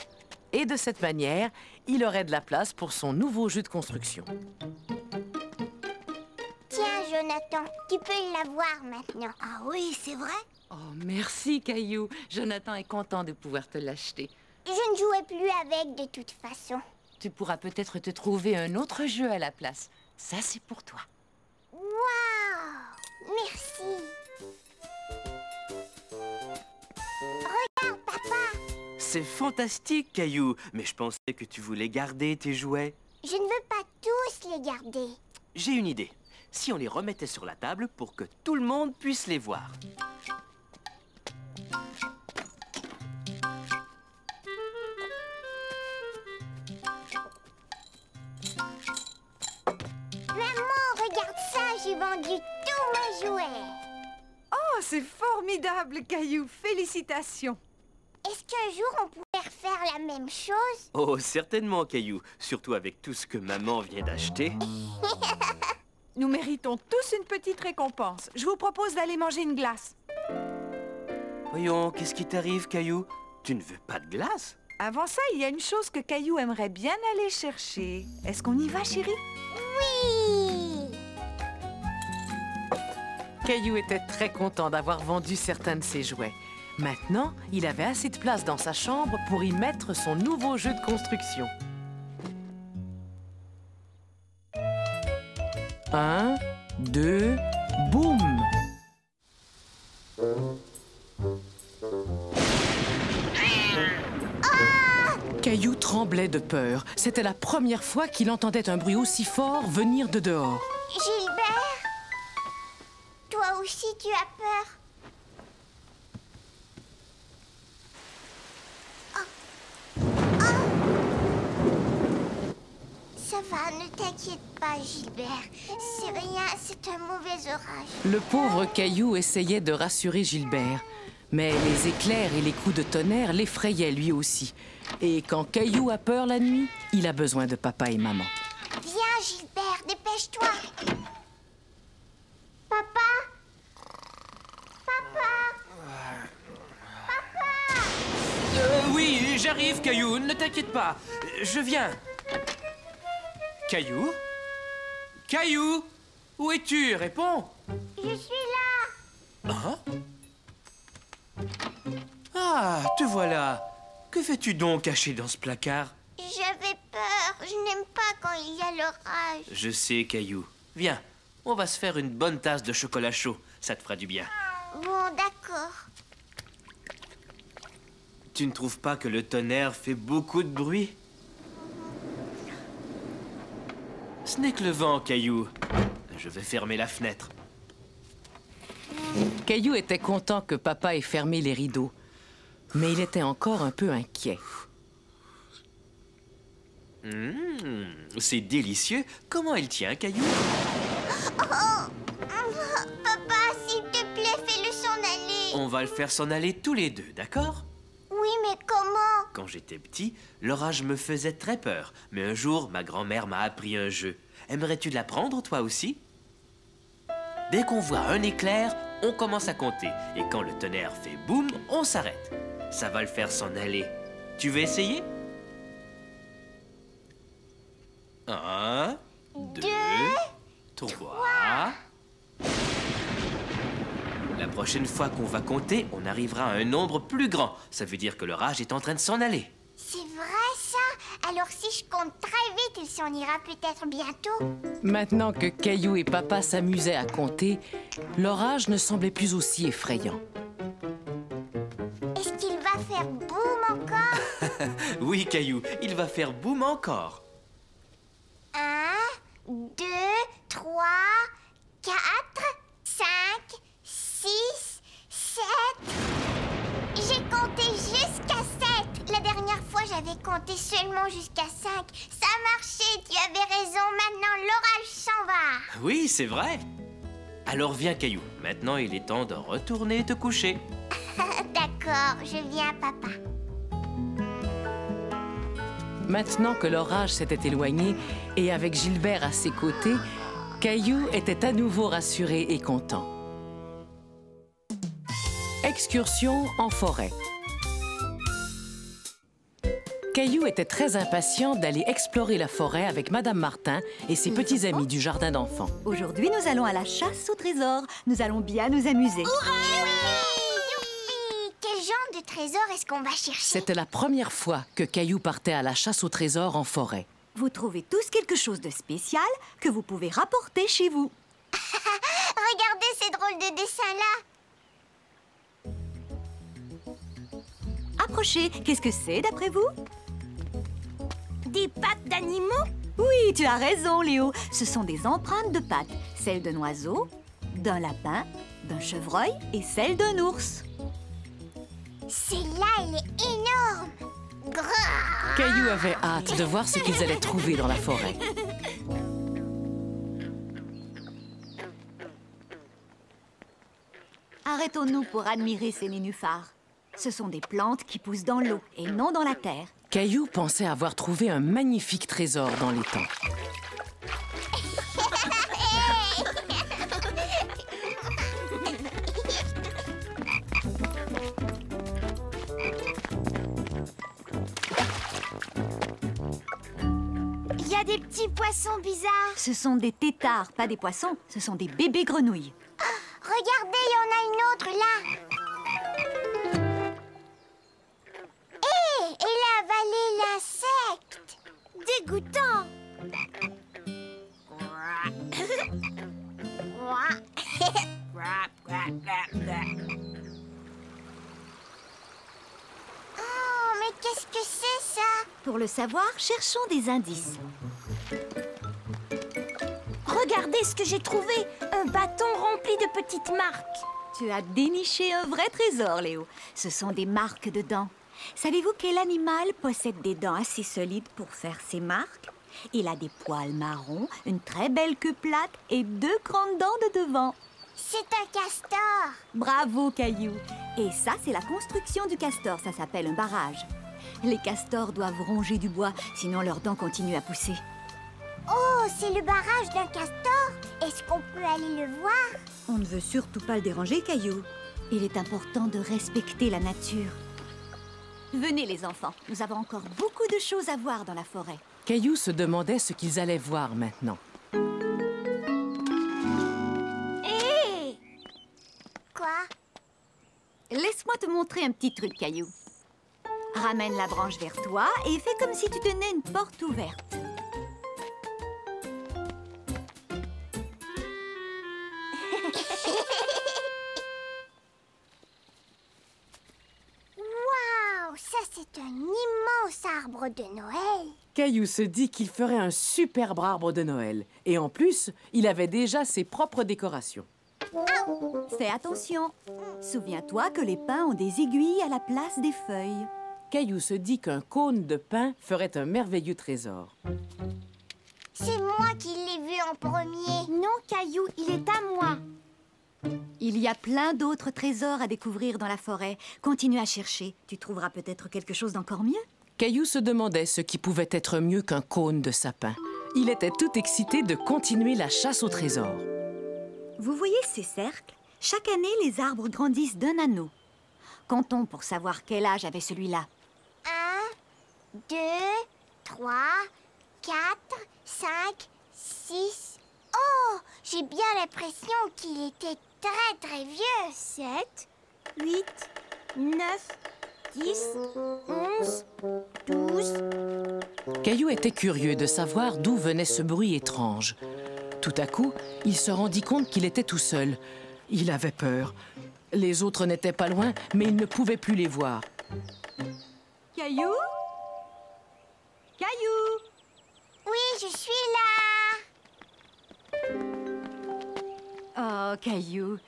Et de cette manière, il aurait de la place pour son nouveau jeu de construction. Tiens, Jonathan, tu peux l'avoir maintenant. Ah oui, c'est vrai? Oh, merci, Caillou. Jonathan est content de pouvoir te l'acheter. Je ne jouais plus avec de toute façon. Tu pourras peut-être te trouver un autre jeu à la place. Ça, c'est pour toi. Waouh! Merci. Regarde, papa. C'est fantastique, Caillou. Mais je pensais que tu voulais garder tes jouets. Je ne veux pas tous les garder. J'ai une idée. Si on les remettait sur la table pour que tout le monde puisse les voir. J'ai vendu tous mes jouets. Oh, c'est formidable, Caillou. Félicitations. Est-ce qu'un jour, on pourrait refaire la même chose? Oh, certainement, Caillou. Surtout avec tout ce que maman vient d'acheter. Nous méritons tous une petite récompense. Je vous propose d'aller manger une glace. Voyons, qu'est-ce qui t'arrive, Caillou? Tu ne veux pas de glace? Avant ça, il y a une chose que Caillou aimerait bien aller chercher. Est-ce qu'on y va, chérie? Oui! Caillou était très content d'avoir vendu certains de ses jouets. Maintenant, il avait assez de place dans sa chambre pour y mettre son nouveau jeu de construction. 1, 2, boum! Caillou tremblait de peur. C'était la première fois qu'il entendait un bruit aussi fort venir de dehors. Gilbert? Toi aussi, tu as peur? Ça va, ne t'inquiète pas, Gilbert. C'est rien, c'est un mauvais orage. Le pauvre Caillou essayait de rassurer Gilbert. Mais les éclairs et les coups de tonnerre l'effrayaient lui aussi. Et quand Caillou a peur la nuit, il a besoin de papa et maman. Viens, Gilbert, dépêche-toi. Papa? Oui, j'arrive, Caillou. Ne t'inquiète pas. Je viens. Caillou? Caillou? Où es-tu? Réponds. Je suis là. Hein? Ah, te voilà. Que fais-tu donc caché dans ce placard? J'avais peur. Je n'aime pas quand il y a l'orage. Je sais, Caillou. Viens, on va se faire une bonne tasse de chocolat chaud. Ça te fera du bien. Bon, d'accord. Tu ne trouves pas que le tonnerre fait beaucoup de bruit? Ce n'est que le vent, Caillou. Je vais fermer la fenêtre. Caillou était content que papa ait fermé les rideaux. Mais il était encore un peu inquiet. C'est délicieux. Comment il tient, Caillou? Papa, s'il te plaît, fais-le s'en aller. On va le faire s'en aller tous les deux, d'accord? Oui, mais comment? Quand j'étais petit, l'orage me faisait très peur. Mais un jour, ma grand-mère m'a appris un jeu. Aimerais-tu l'apprendre, toi aussi? Dès qu'on voit un éclair, on commence à compter. Et quand le tonnerre fait boum, on s'arrête. Ça va le faire s'en aller. Tu veux essayer? 1, 2, 3... La prochaine fois qu'on va compter, on arrivera à un nombre plus grand. Ça veut dire que l'orage est en train de s'en aller. C'est vrai, ça? Alors si je compte très vite, il s'en ira peut-être bientôt. Maintenant que Caillou et papa s'amusaient à compter, l'orage ne semblait plus aussi effrayant. Est-ce qu'il faire boum encore? Oui, Caillou, il va faire boum encore. 1, 2, 3, 4, 5, 6, 7... J'ai compté jusqu'à 7. La dernière fois, j'avais compté seulement jusqu'à 5. Ça marchait, tu avais raison. Maintenant, l'orage s'en va. Oui, c'est vrai. Alors viens, Caillou. Maintenant, il est temps de retourner te coucher. D'accord, je viens, papa. Maintenant que l'orage s'était éloigné et avec Gilbert à ses côtés, Caillou était à nouveau rassuré et content. Excursion en forêt. Caillou était très impatient d'aller explorer la forêt avec Madame Martin et ses petits amis du jardin d'enfants. Aujourd'hui, nous allons à la chasse au trésor. Nous allons bien nous amuser. Quel genre de trésor est-ce qu'on va chercher? C'était la première fois que Caillou partait à la chasse au trésor en forêt. Vous trouvez tous quelque chose de spécial que vous pouvez rapporter chez vous. Regardez ces drôles de dessins-là. Approchez. Qu'est-ce que c'est, d'après vous? Des pattes d'animaux? Oui, tu as raison, Léo. Ce sont des empreintes de pattes. Celles d'un oiseau, d'un lapin, d'un chevreuil et celle d'un ours. Celle-là, elle est énorme. Grrr. Caillou avait hâte de voir ce qu'ils allaient trouver dans la forêt. Arrêtons-nous pour admirer ces nénuphars. Ce sont des plantes qui poussent dans l'eau et non dans la terre. Caillou pensait avoir trouvé un magnifique trésor dans l'étang. Il y a des petits poissons bizarres. Ce sont des têtards, pas des poissons. Ce sont des bébés grenouilles. Regardez, il y en a une autre là. Hé, elle a avalé l'insecte. Dégoûtant. Oh, mais qu'est-ce que c'est ça? Pour le savoir, cherchons des indices. Regardez ce que j'ai trouvé. Un bâton rempli de petites marques. Tu as déniché un vrai trésor, Léo. Ce sont des marques de dents. Savez-vous quel animal possède des dents assez solides pour faire ses marques? Il a des poils marrons, une très belle queue plate et 2 grandes dents de devant. C'est un castor. Bravo, Caillou. Et ça, c'est la construction du castor. Ça s'appelle un barrage. Les castors doivent ronger du bois, sinon leurs dents continuent à pousser. Oh, c'est le barrage d'un castor. Est-ce qu'on peut aller le voir? On ne veut surtout pas le déranger, Caillou. Il est important de respecter la nature. Venez, les enfants. Nous avons encore beaucoup de choses à voir dans la forêt. Caillou se demandait ce qu'ils allaient voir maintenant. Hé! Quoi? Laisse-moi te montrer un petit truc, Caillou. Ramène la branche vers toi et fais comme si tu tenais une porte ouverte. Waouh! Ça, c'est un immense arbre de Noël. Caillou se dit qu'il ferait un superbe arbre de Noël. Et en plus, il avait déjà ses propres décorations. Fais attention. Souviens-toi que les pins ont des aiguilles à la place des feuilles. Caillou se dit qu'un cône de pin ferait un merveilleux trésor. C'est moi qui l'ai vu en premier. Non, Caillou, il est à moi. Il y a plein d'autres trésors à découvrir dans la forêt. Continue à chercher. Tu trouveras peut-être quelque chose d'encore mieux. Caillou se demandait ce qui pouvait être mieux qu'un cône de sapin. Il était tout excité de continuer la chasse au trésor. Vous voyez ces cercles? Chaque année, les arbres grandissent d'un anneau. Comptons pour savoir quel âge avait celui-là. 1, 2, 3, 4, 5, 6... Oh! J'ai bien l'impression qu'il était très vieux. 7, 8, 9, 10, 11, 12... Caillou était curieux de savoir d'où venait ce bruit étrange. Tout à coup, il se rendit compte qu'il était tout seul. Il avait peur. Les autres n'étaient pas loin, mais il ne pouvait plus les voir. Caillou? Caillou? Oui, je suis là. Oh, Caillou,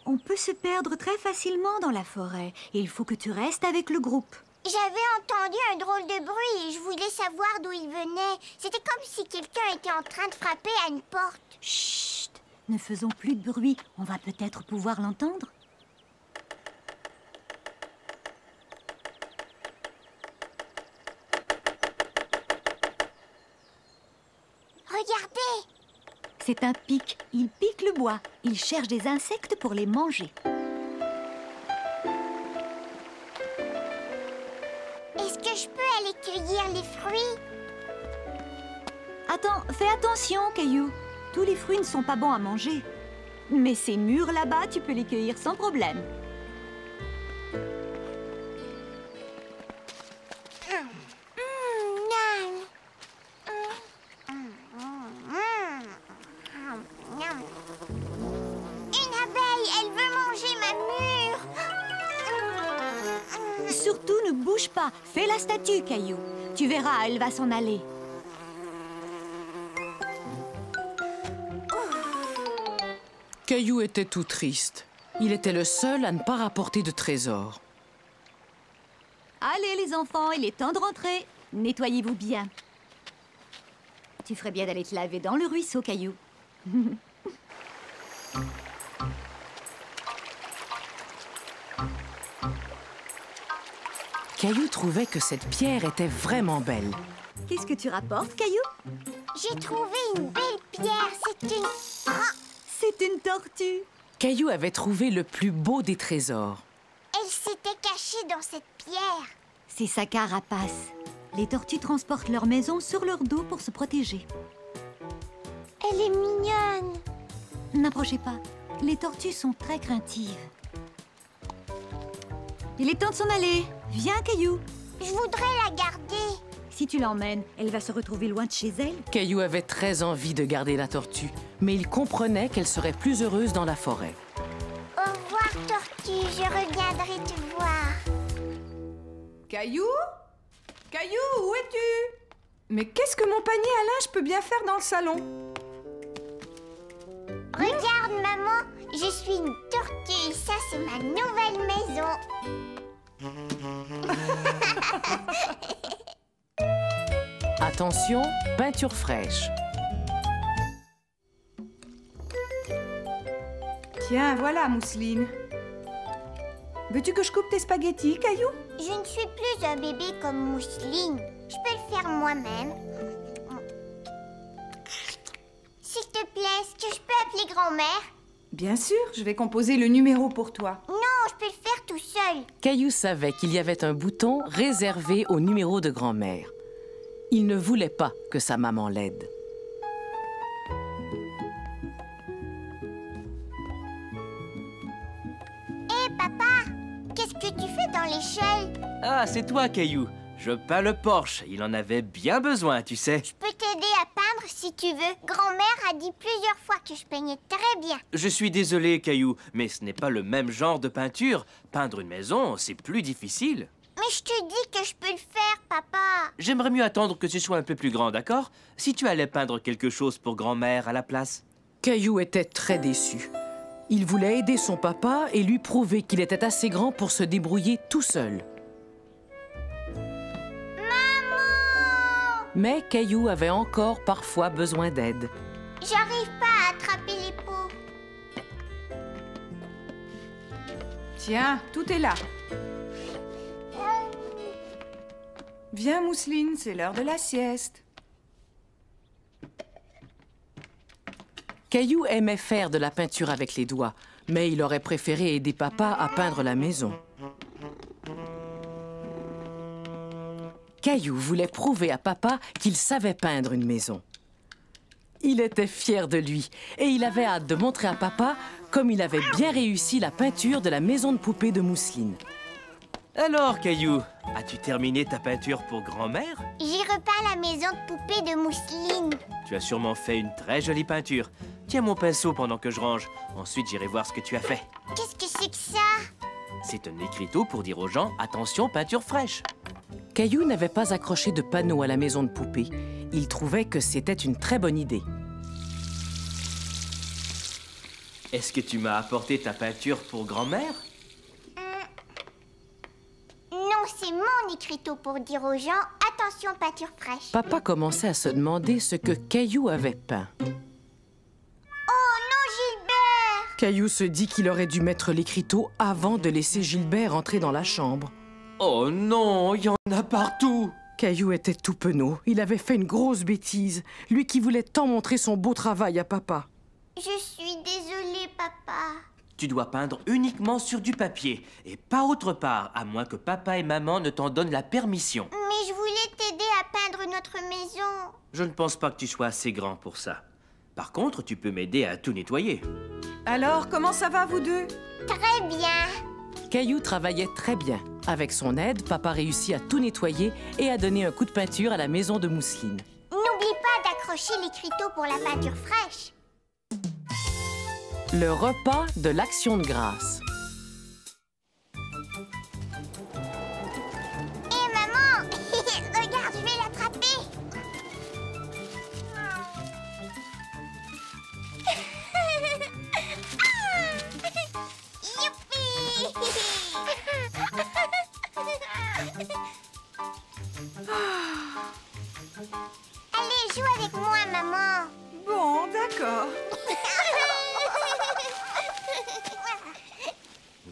on peut se perdre très facilement dans la forêt. Il faut que tu restes avec le groupe. J'avais entendu un drôle de bruit et je voulais savoir d'où il venait. C'était comme si quelqu'un était en train de frapper à une porte. Chut! Ne faisons plus de bruit. On va peut-être pouvoir l'entendre. Regardez! C'est un pic. Il pique le bois. Il cherche des insectes pour les manger. Est-ce que je peux aller cueillir les fruits? Attends, fais attention, Caillou. Tous les fruits ne sont pas bons à manger. Mais ces mûrs là-bas, tu peux les cueillir sans problème. Une abeille, elle veut manger ma mûre. Surtout, ne bouge pas. Fais la statue, Caillou. Tu verras, elle va s'en aller. Caillou était tout triste. Il était le seul à ne pas rapporter de trésor. Allez, les enfants, il est temps de rentrer. Nettoyez-vous bien. Tu ferais bien d'aller te laver dans le ruisseau, Caillou. Caillou trouvait que cette pierre était vraiment belle. Qu'est-ce que tu rapportes, Caillou? J'ai trouvé une belle pierre. C'est une... Ah, C'est une tortue. Caillou avait trouvé le plus beau des trésors. elle s'était cachée dans cette pierre. C'est sa carapace. Les tortues transportent leur maison sur leur dos pour se protéger. Elle est mignonne. N'approchez pas. Les tortues sont très craintives. Il est temps de s'en aller. Viens, Caillou. Je voudrais la garder. Si tu l'emmènes, elle va se retrouver loin de chez elle. Caillou avait très envie de garder la tortue, mais il comprenait qu'elle serait plus heureuse dans la forêt. Au revoir, tortue. Je reviendrai te voir. Caillou? Caillou, où es-tu? Mais qu'est-ce que mon panier à linge peut bien faire dans le salon? Regarde, maman. Je suis une tortue et ça, c'est ma nouvelle maison. Attention, peinture fraîche. Tiens, voilà, Mousseline. Veux-tu que je coupe tes spaghettis, Caillou? Je ne suis plus un bébé comme Mousseline. Je peux le faire moi-même. S'il te plaît, est-ce que je peux appeler grand-mère? Bien sûr, je vais composer le numéro pour toi. Non, je peux le faire tout seul. Caillou savait qu'il y avait un bouton réservé au numéro de grand-mère. Il ne voulait pas que sa maman l'aide. Hé, papa, qu'est-ce que tu fais dans l'échelle? Ah, c'est toi, Caillou. Je peins le porche. Il en avait bien besoin, tu sais. Je peux t'aider à peindre si tu veux. Grand-mère a dit plusieurs fois que je peignais très bien. Je suis désolé, Caillou, mais ce n'est pas le même genre de peinture. Peindre une maison, c'est plus difficile. Mais je te dis que je peux le faire, papa. J'aimerais mieux attendre que tu sois un peu plus grand, d'accord? Si tu allais peindre quelque chose pour grand-mère à la place. Caillou était très déçu. Il voulait aider son papa et lui prouver qu'il était assez grand pour se débrouiller tout seul. Mais Caillou avait encore parfois besoin d'aide. J'arrive pas à attraper les pots. Tiens, tout est là. Viens, Mousseline, c'est l'heure de la sieste. Caillou aimait faire de la peinture avec les doigts, mais il aurait préféré aider papa à peindre la maison. Caillou voulait prouver à papa qu'il savait peindre une maison. Il était fier de lui et il avait hâte de montrer à papa comme il avait bien réussi la peinture de la maison de poupée de Mousseline. Alors, Caillou, as-tu terminé ta peinture pour grand-mère? J'ai repeint la maison de poupée de Mousseline. Tu as sûrement fait une très jolie peinture. Tiens mon pinceau pendant que je range. Ensuite, j'irai voir ce que tu as fait. Qu'est-ce que c'est que ça? C'est un écriteau pour dire aux gens « Attention, peinture fraîche ». Caillou n'avait pas accroché de panneau à la maison de poupée. Il trouvait que c'était une très bonne idée. Est-ce que tu m'as apporté ta peinture pour grand-mère? Non, c'est mon écriteau pour dire aux gens « Attention, peinture fraîche ». Papa commençait à se demander ce que Caillou avait peint. Oh non, Gilbert! Caillou se dit qu'il aurait dû mettre l'écriteau avant de laisser Gilbert entrer dans la chambre. Oh non, il y en a partout! Caillou était tout penaud. Il avait fait une grosse bêtise. Lui qui voulait tant montrer son beau travail à papa. Je suis désolée, papa. Tu dois peindre uniquement sur du papier et pas autre part, à moins que papa et maman ne t'en donnent la permission. Mais je voulais t'aider à peindre notre maison. Je ne pense pas que tu sois assez grand pour ça. Par contre, tu peux m'aider à tout nettoyer. Alors, comment ça va, vous deux? Très bien. Caillou travaillait très bien. Avec son aide, papa réussit à tout nettoyer et à donner un coup de peinture à la maison de mousseline. N'oublie pas d'accrocher l'écriteau pour la peinture fraîche. Le repas de l'Action de grâce. Hé, maman! Regarde, je vais l'attraper. Youpi! Allez, joue avec moi, maman. Bon, d'accord.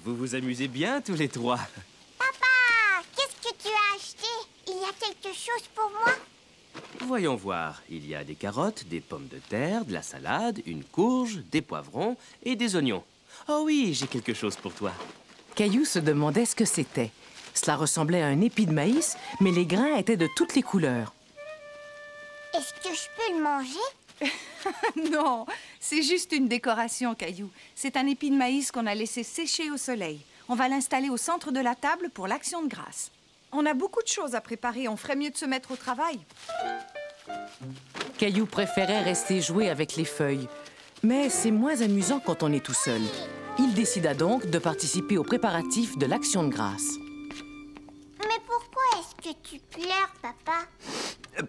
Vous vous amusez bien tous les trois. Papa, qu'est-ce que tu as acheté? Il y a quelque chose pour moi? Voyons voir. Il y a des carottes, des pommes de terre, de la salade, une courge, des poivrons et des oignons. Oh oui, j'ai quelque chose pour toi. Caillou se demandait ce que c'était. Cela ressemblait à un épi de maïs, mais les grains étaient de toutes les couleurs. Est-ce que je peux le manger? Non, c'est juste une décoration, Caillou. C'est un épi de maïs qu'on a laissé sécher au soleil. On va l'installer au centre de la table pour l'Action de grâce. On a beaucoup de choses à préparer. On ferait mieux de se mettre au travail. Caillou préférait rester jouer avec les feuilles. Mais c'est moins amusant quand on est tout seul. Il décida donc de participer aux préparatifs de l'Action de grâce. Mais pourquoi est-ce que tu pleures, papa?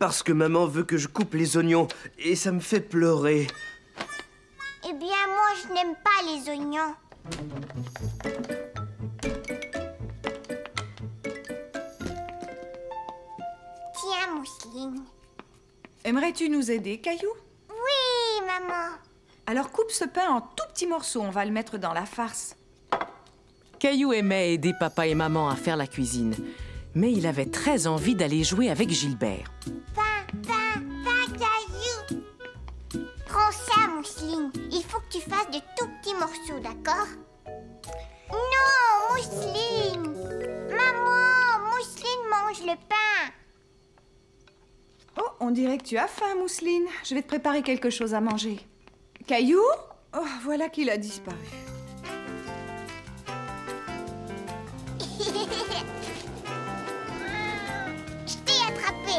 Parce que maman veut que je coupe les oignons et ça me fait pleurer. Eh bien, moi, je n'aime pas les oignons. Tiens, Mousseline. Aimerais-tu nous aider, Caillou? Oui, maman. Alors coupe ce pain en tout petits morceaux. On va le mettre dans la farce. Caillou aimait aider papa et maman à faire la cuisine. Mais il avait très envie d'aller jouer avec Gilbert. Pain, Caillou. Prends ça, Mousseline. Il faut que tu fasses de tout petits morceaux, d'accord? Non, Mousseline. Maman, Mousseline mange le pain. Oh, on dirait que tu as faim, Mousseline. Je vais te préparer quelque chose à manger. Caillou? Oh, voilà qu'il a disparu. Je t'ai attrapé.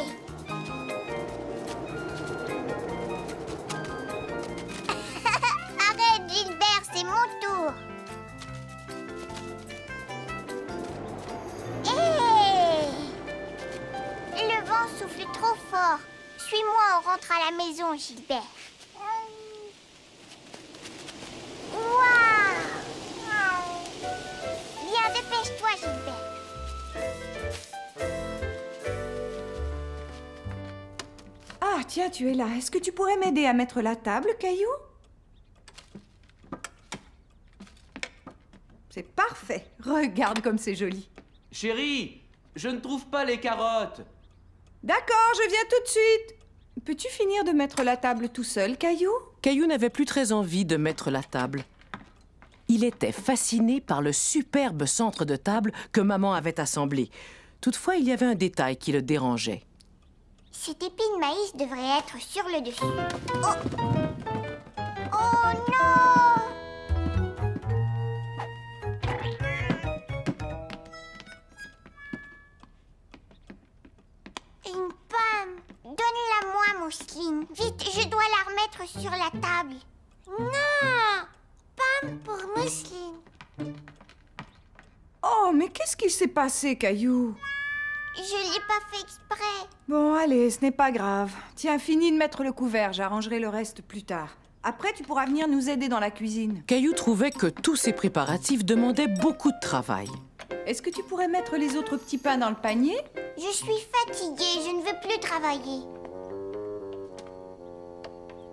Arrête, Gilbert, c'est mon tour. Hé! Le vent souffle trop fort. Suis-moi, on rentre à la maison, Gilbert. Waouh! Viens, dépêche-toi, Gilbert. Ah, tiens, tu es là. Est-ce que tu pourrais m'aider à mettre la table, Caillou? C'est parfait. Regarde comme c'est joli. Chérie, je ne trouve pas les carottes. D'accord, je viens tout de suite. Peux-tu finir de mettre la table tout seul, Caillou? Caillou n'avait plus très envie de mettre la table. Il était fasciné par le superbe centre de table que maman avait assemblé. Toutefois, il y avait un détail qui le dérangeait. Cet épi de maïs devrait être sur le dessus. Oh! Oh non! Une pomme. Donne-la moi, Mousseline. Vite, je dois la remettre sur la table. Non! Pomme pour Mousseline. Mais qu'est-ce qui s'est passé, Caillou? Je l'ai pas fait exprès. Bon, allez, ce n'est pas grave. Tiens, finis de mettre le couvert, j'arrangerai le reste plus tard. Après, tu pourras venir nous aider dans la cuisine. Caillou trouvait que tous ces préparatifs demandaient beaucoup de travail. Est-ce que tu pourrais mettre les autres petits pains dans le panier? Je suis fatiguée, je ne veux plus travailler.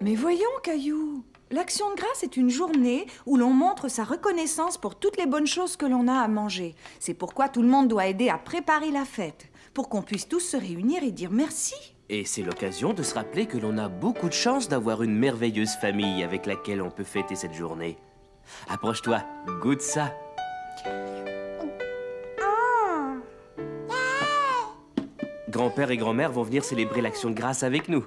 Mais voyons, Caillou, l'Action de grâce est une journée où l'on montre sa reconnaissance pour toutes les bonnes choses que l'on a à manger. C'est pourquoi tout le monde doit aider à préparer la fête, pour qu'on puisse tous se réunir et dire merci. Et c'est l'occasion de se rappeler que l'on a beaucoup de chance d'avoir une merveilleuse famille avec laquelle on peut fêter cette journée. Approche-toi, goûte ça. Grand-père et grand-mère vont venir célébrer l'Action de grâce avec nous.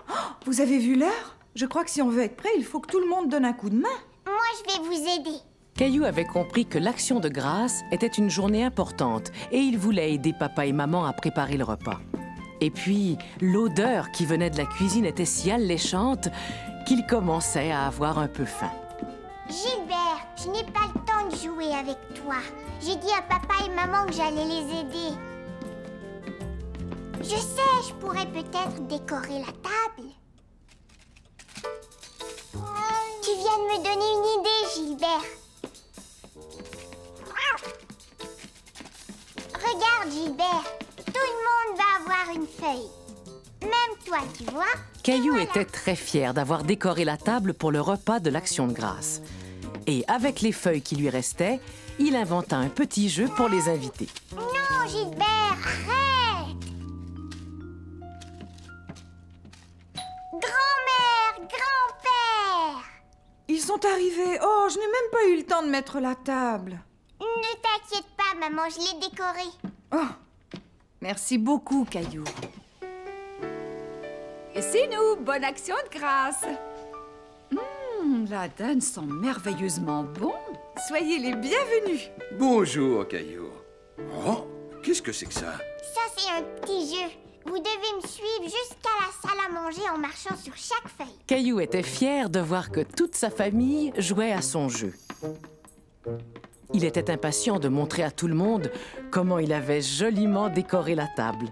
Oh, vous avez vu l'heure? Je crois que si on veut être prêt, il faut que tout le monde donne un coup de main. Moi, je vais vous aider. Caillou avait compris que l'Action de grâce était une journée importante et il voulait aider papa et maman à préparer le repas. Et puis, l'odeur qui venait de la cuisine était si alléchante qu'il commençait à avoir un peu faim. Gilbert, je n'ai pas le temps de jouer avec toi. J'ai dit à papa et maman que j'allais les aider. Je sais, je pourrais peut-être décorer la table. Tu viens de me donner une idée, Gilbert. Regarde, Gilbert. Tout le monde va avoir une feuille. Même toi, tu vois. Caillou était très fier d'avoir décoré la table pour le repas de l'Action de grâce. Et avec les feuilles qui lui restaient, il inventa un petit jeu pour les invités. Non, Gilbert, arrête! Grand-mère, grand-père! Ils sont arrivés. Oh, je n'ai même pas eu le temps de mettre la table. Ne t'inquiète pas, maman, je l'ai décorée. Oh, merci beaucoup, Caillou. Et c'est nous, bonne Action de grâce. La dinde sent merveilleusement bon. Soyez les bienvenus. Bonjour, Caillou. Oh, qu'est-ce que c'est que ça? Ça, c'est un petit jeu. Vous devez me suivre jusqu'à la salle à manger en marchant sur chaque feuille. Caillou était fier de voir que toute sa famille jouait à son jeu. Il était impatient de montrer à tout le monde comment il avait joliment décoré la table.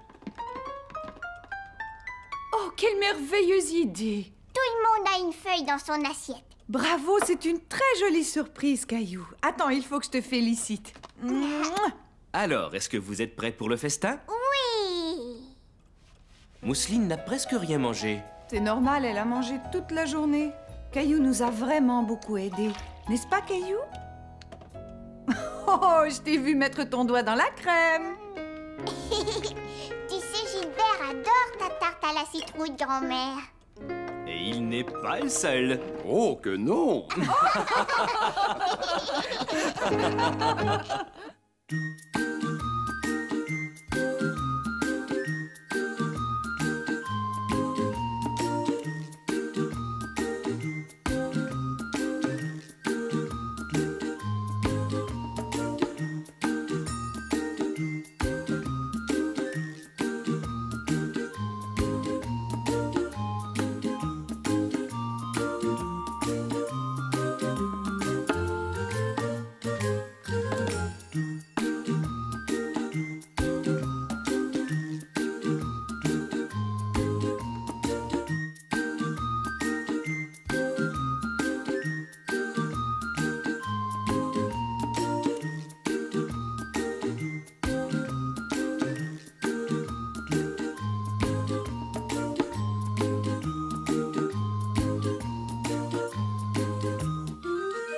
Oh, quelle merveilleuse idée! Tout le monde a une feuille dans son assiette. Bravo, c'est une très jolie surprise, Caillou. Attends, il faut que je te félicite. Alors, est-ce que vous êtes prêts pour le festin? Oui! Mousseline n'a presque rien mangé. C'est normal, elle a mangé toute la journée. Caillou nous a vraiment beaucoup aidés. N'est-ce pas, Caillou? Oh, je t'ai vu mettre ton doigt dans la crème. Tu sais, Gilbert adore ta tarte à la citrouille, grand-mère. Et il n'est pas le seul. Oh, que non!